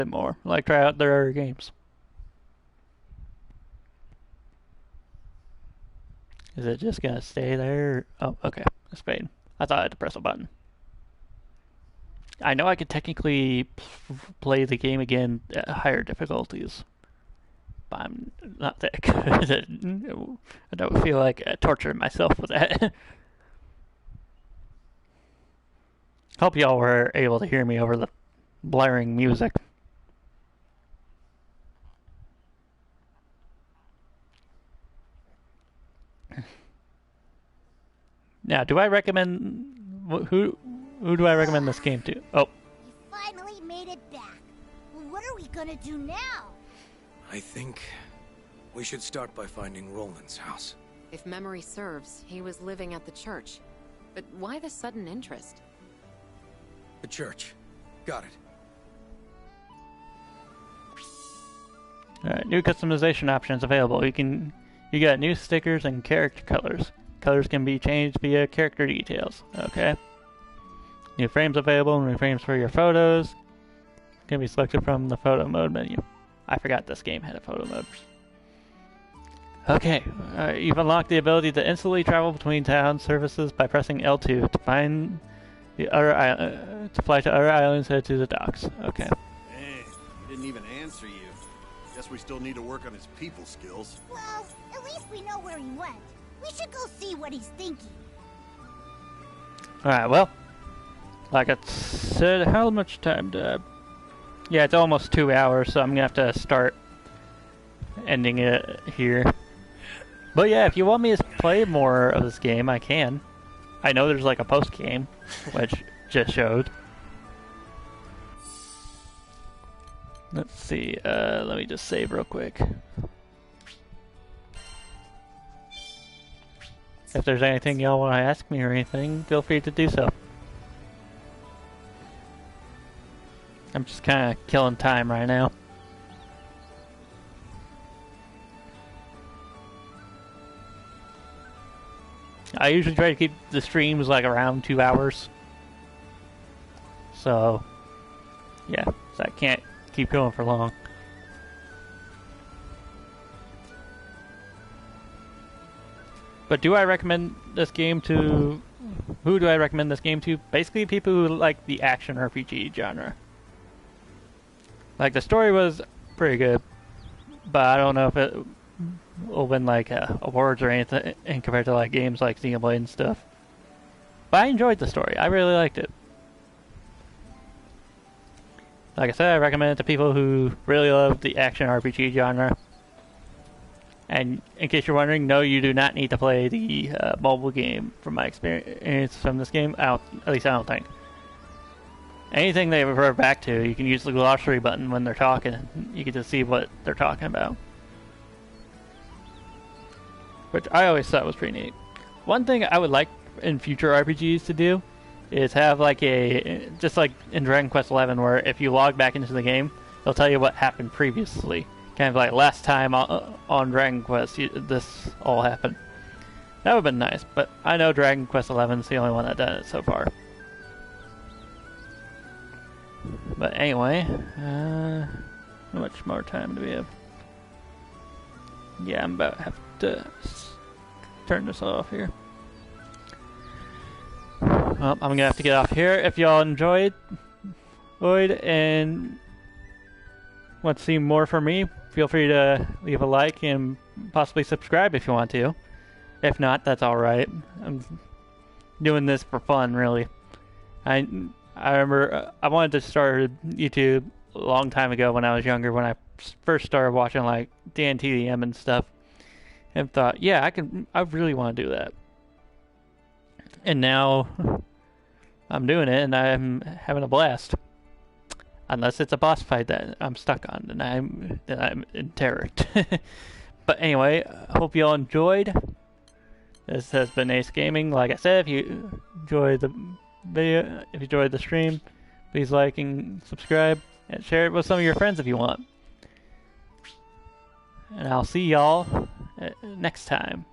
More. Like try out their other games. Is it just gonna stay there? Oh, okay. It's fading. I thought I had to press a button. I know I could technically play the game again at higher difficulties, but I'm not that good. I don't feel like torturing myself with that. Hope y'all were able to hear me over the blaring music. Now, do I recommend who do I recommend this game to? Oh,
You finally made it back. What are we gonna do now?
I think we should start by finding Roland's house.
If memory serves, he was living at the church. But why the sudden interest?
The church. Got it.
alright. New customization options available. You got new stickers and character colors. Colors can be changed via character details. Okay. New frames available. New frames for your photos can be selected from the photo mode menu. I forgot this game had a photo mode. Okay, you've unlocked the ability to instantly travel between town services by pressing L2 to find the other to fly to other islands, head to the docks. Okay.
Hey, he didn't even answer you. Guess we still need to work on his people skills.
Well, at least we know where he went. We should go see what he's thinking.
Alright, well, like I said, how much time did I... Yeah, it's almost 2 hours, so I'm gonna have to start ending it here. But yeah, if you want me to play more of this game, I can. I know there's like a post-game, which just showed. Let's see, let me just save real quick. If there's anything y'all want to ask me or anything, feel free to do so. I'm just kind of killing time right now. I usually try to keep the streams like around 2 hours. So, yeah, so I can't keep going for long. But do I recommend this game to... Who do I recommend this game to? Basically people who like the action RPG genre. Like, the story was pretty good, but I don't know if it will win like awards or anything compared to like games like Xenoblade and stuff. But I enjoyed the story. I really liked it. Like I said, I recommend it to people who really love the action RPG genre. And in case you're wondering, no, you do not need to play the mobile game from my experience from this game. At least I don't think. Anything they refer back to, you can use the glossary button when they're talking. You get to see what they're talking about. Which I always thought was pretty neat. One thing I would like in future RPGs to do is have like a, just like in Dragon Quest XI, where if you log back into the game, it'll tell you what happened previously. Kind of like last time on Dragon Quest, this all happened. That would have been nice, but I know Dragon Quest XI is the only one that done it so far. But anyway, how much more time do we have? Yeah, I'm about to have to turn this off here. Well, I'm gonna have to get off here. If y'all enjoyed and want to see more from me, feel free to leave a like and possibly subscribe if you want to. If not, that's alright. I'm doing this for fun, really. I remember I wanted to start YouTube a long time ago when I was younger, when I first started watching like DNTDM and stuff, and thought, yeah, I really want to do that. And now I'm doing it and I'm having a blast. Unless it's a boss fight that I'm stuck on, then I'm in terror. But anyway, I hope you all enjoyed. This has been Ace Gaming. Like I said, if you enjoyed the video, if you enjoyed the stream, please like and subscribe and share it with some of your friends if you want. And I'll see y'all next time.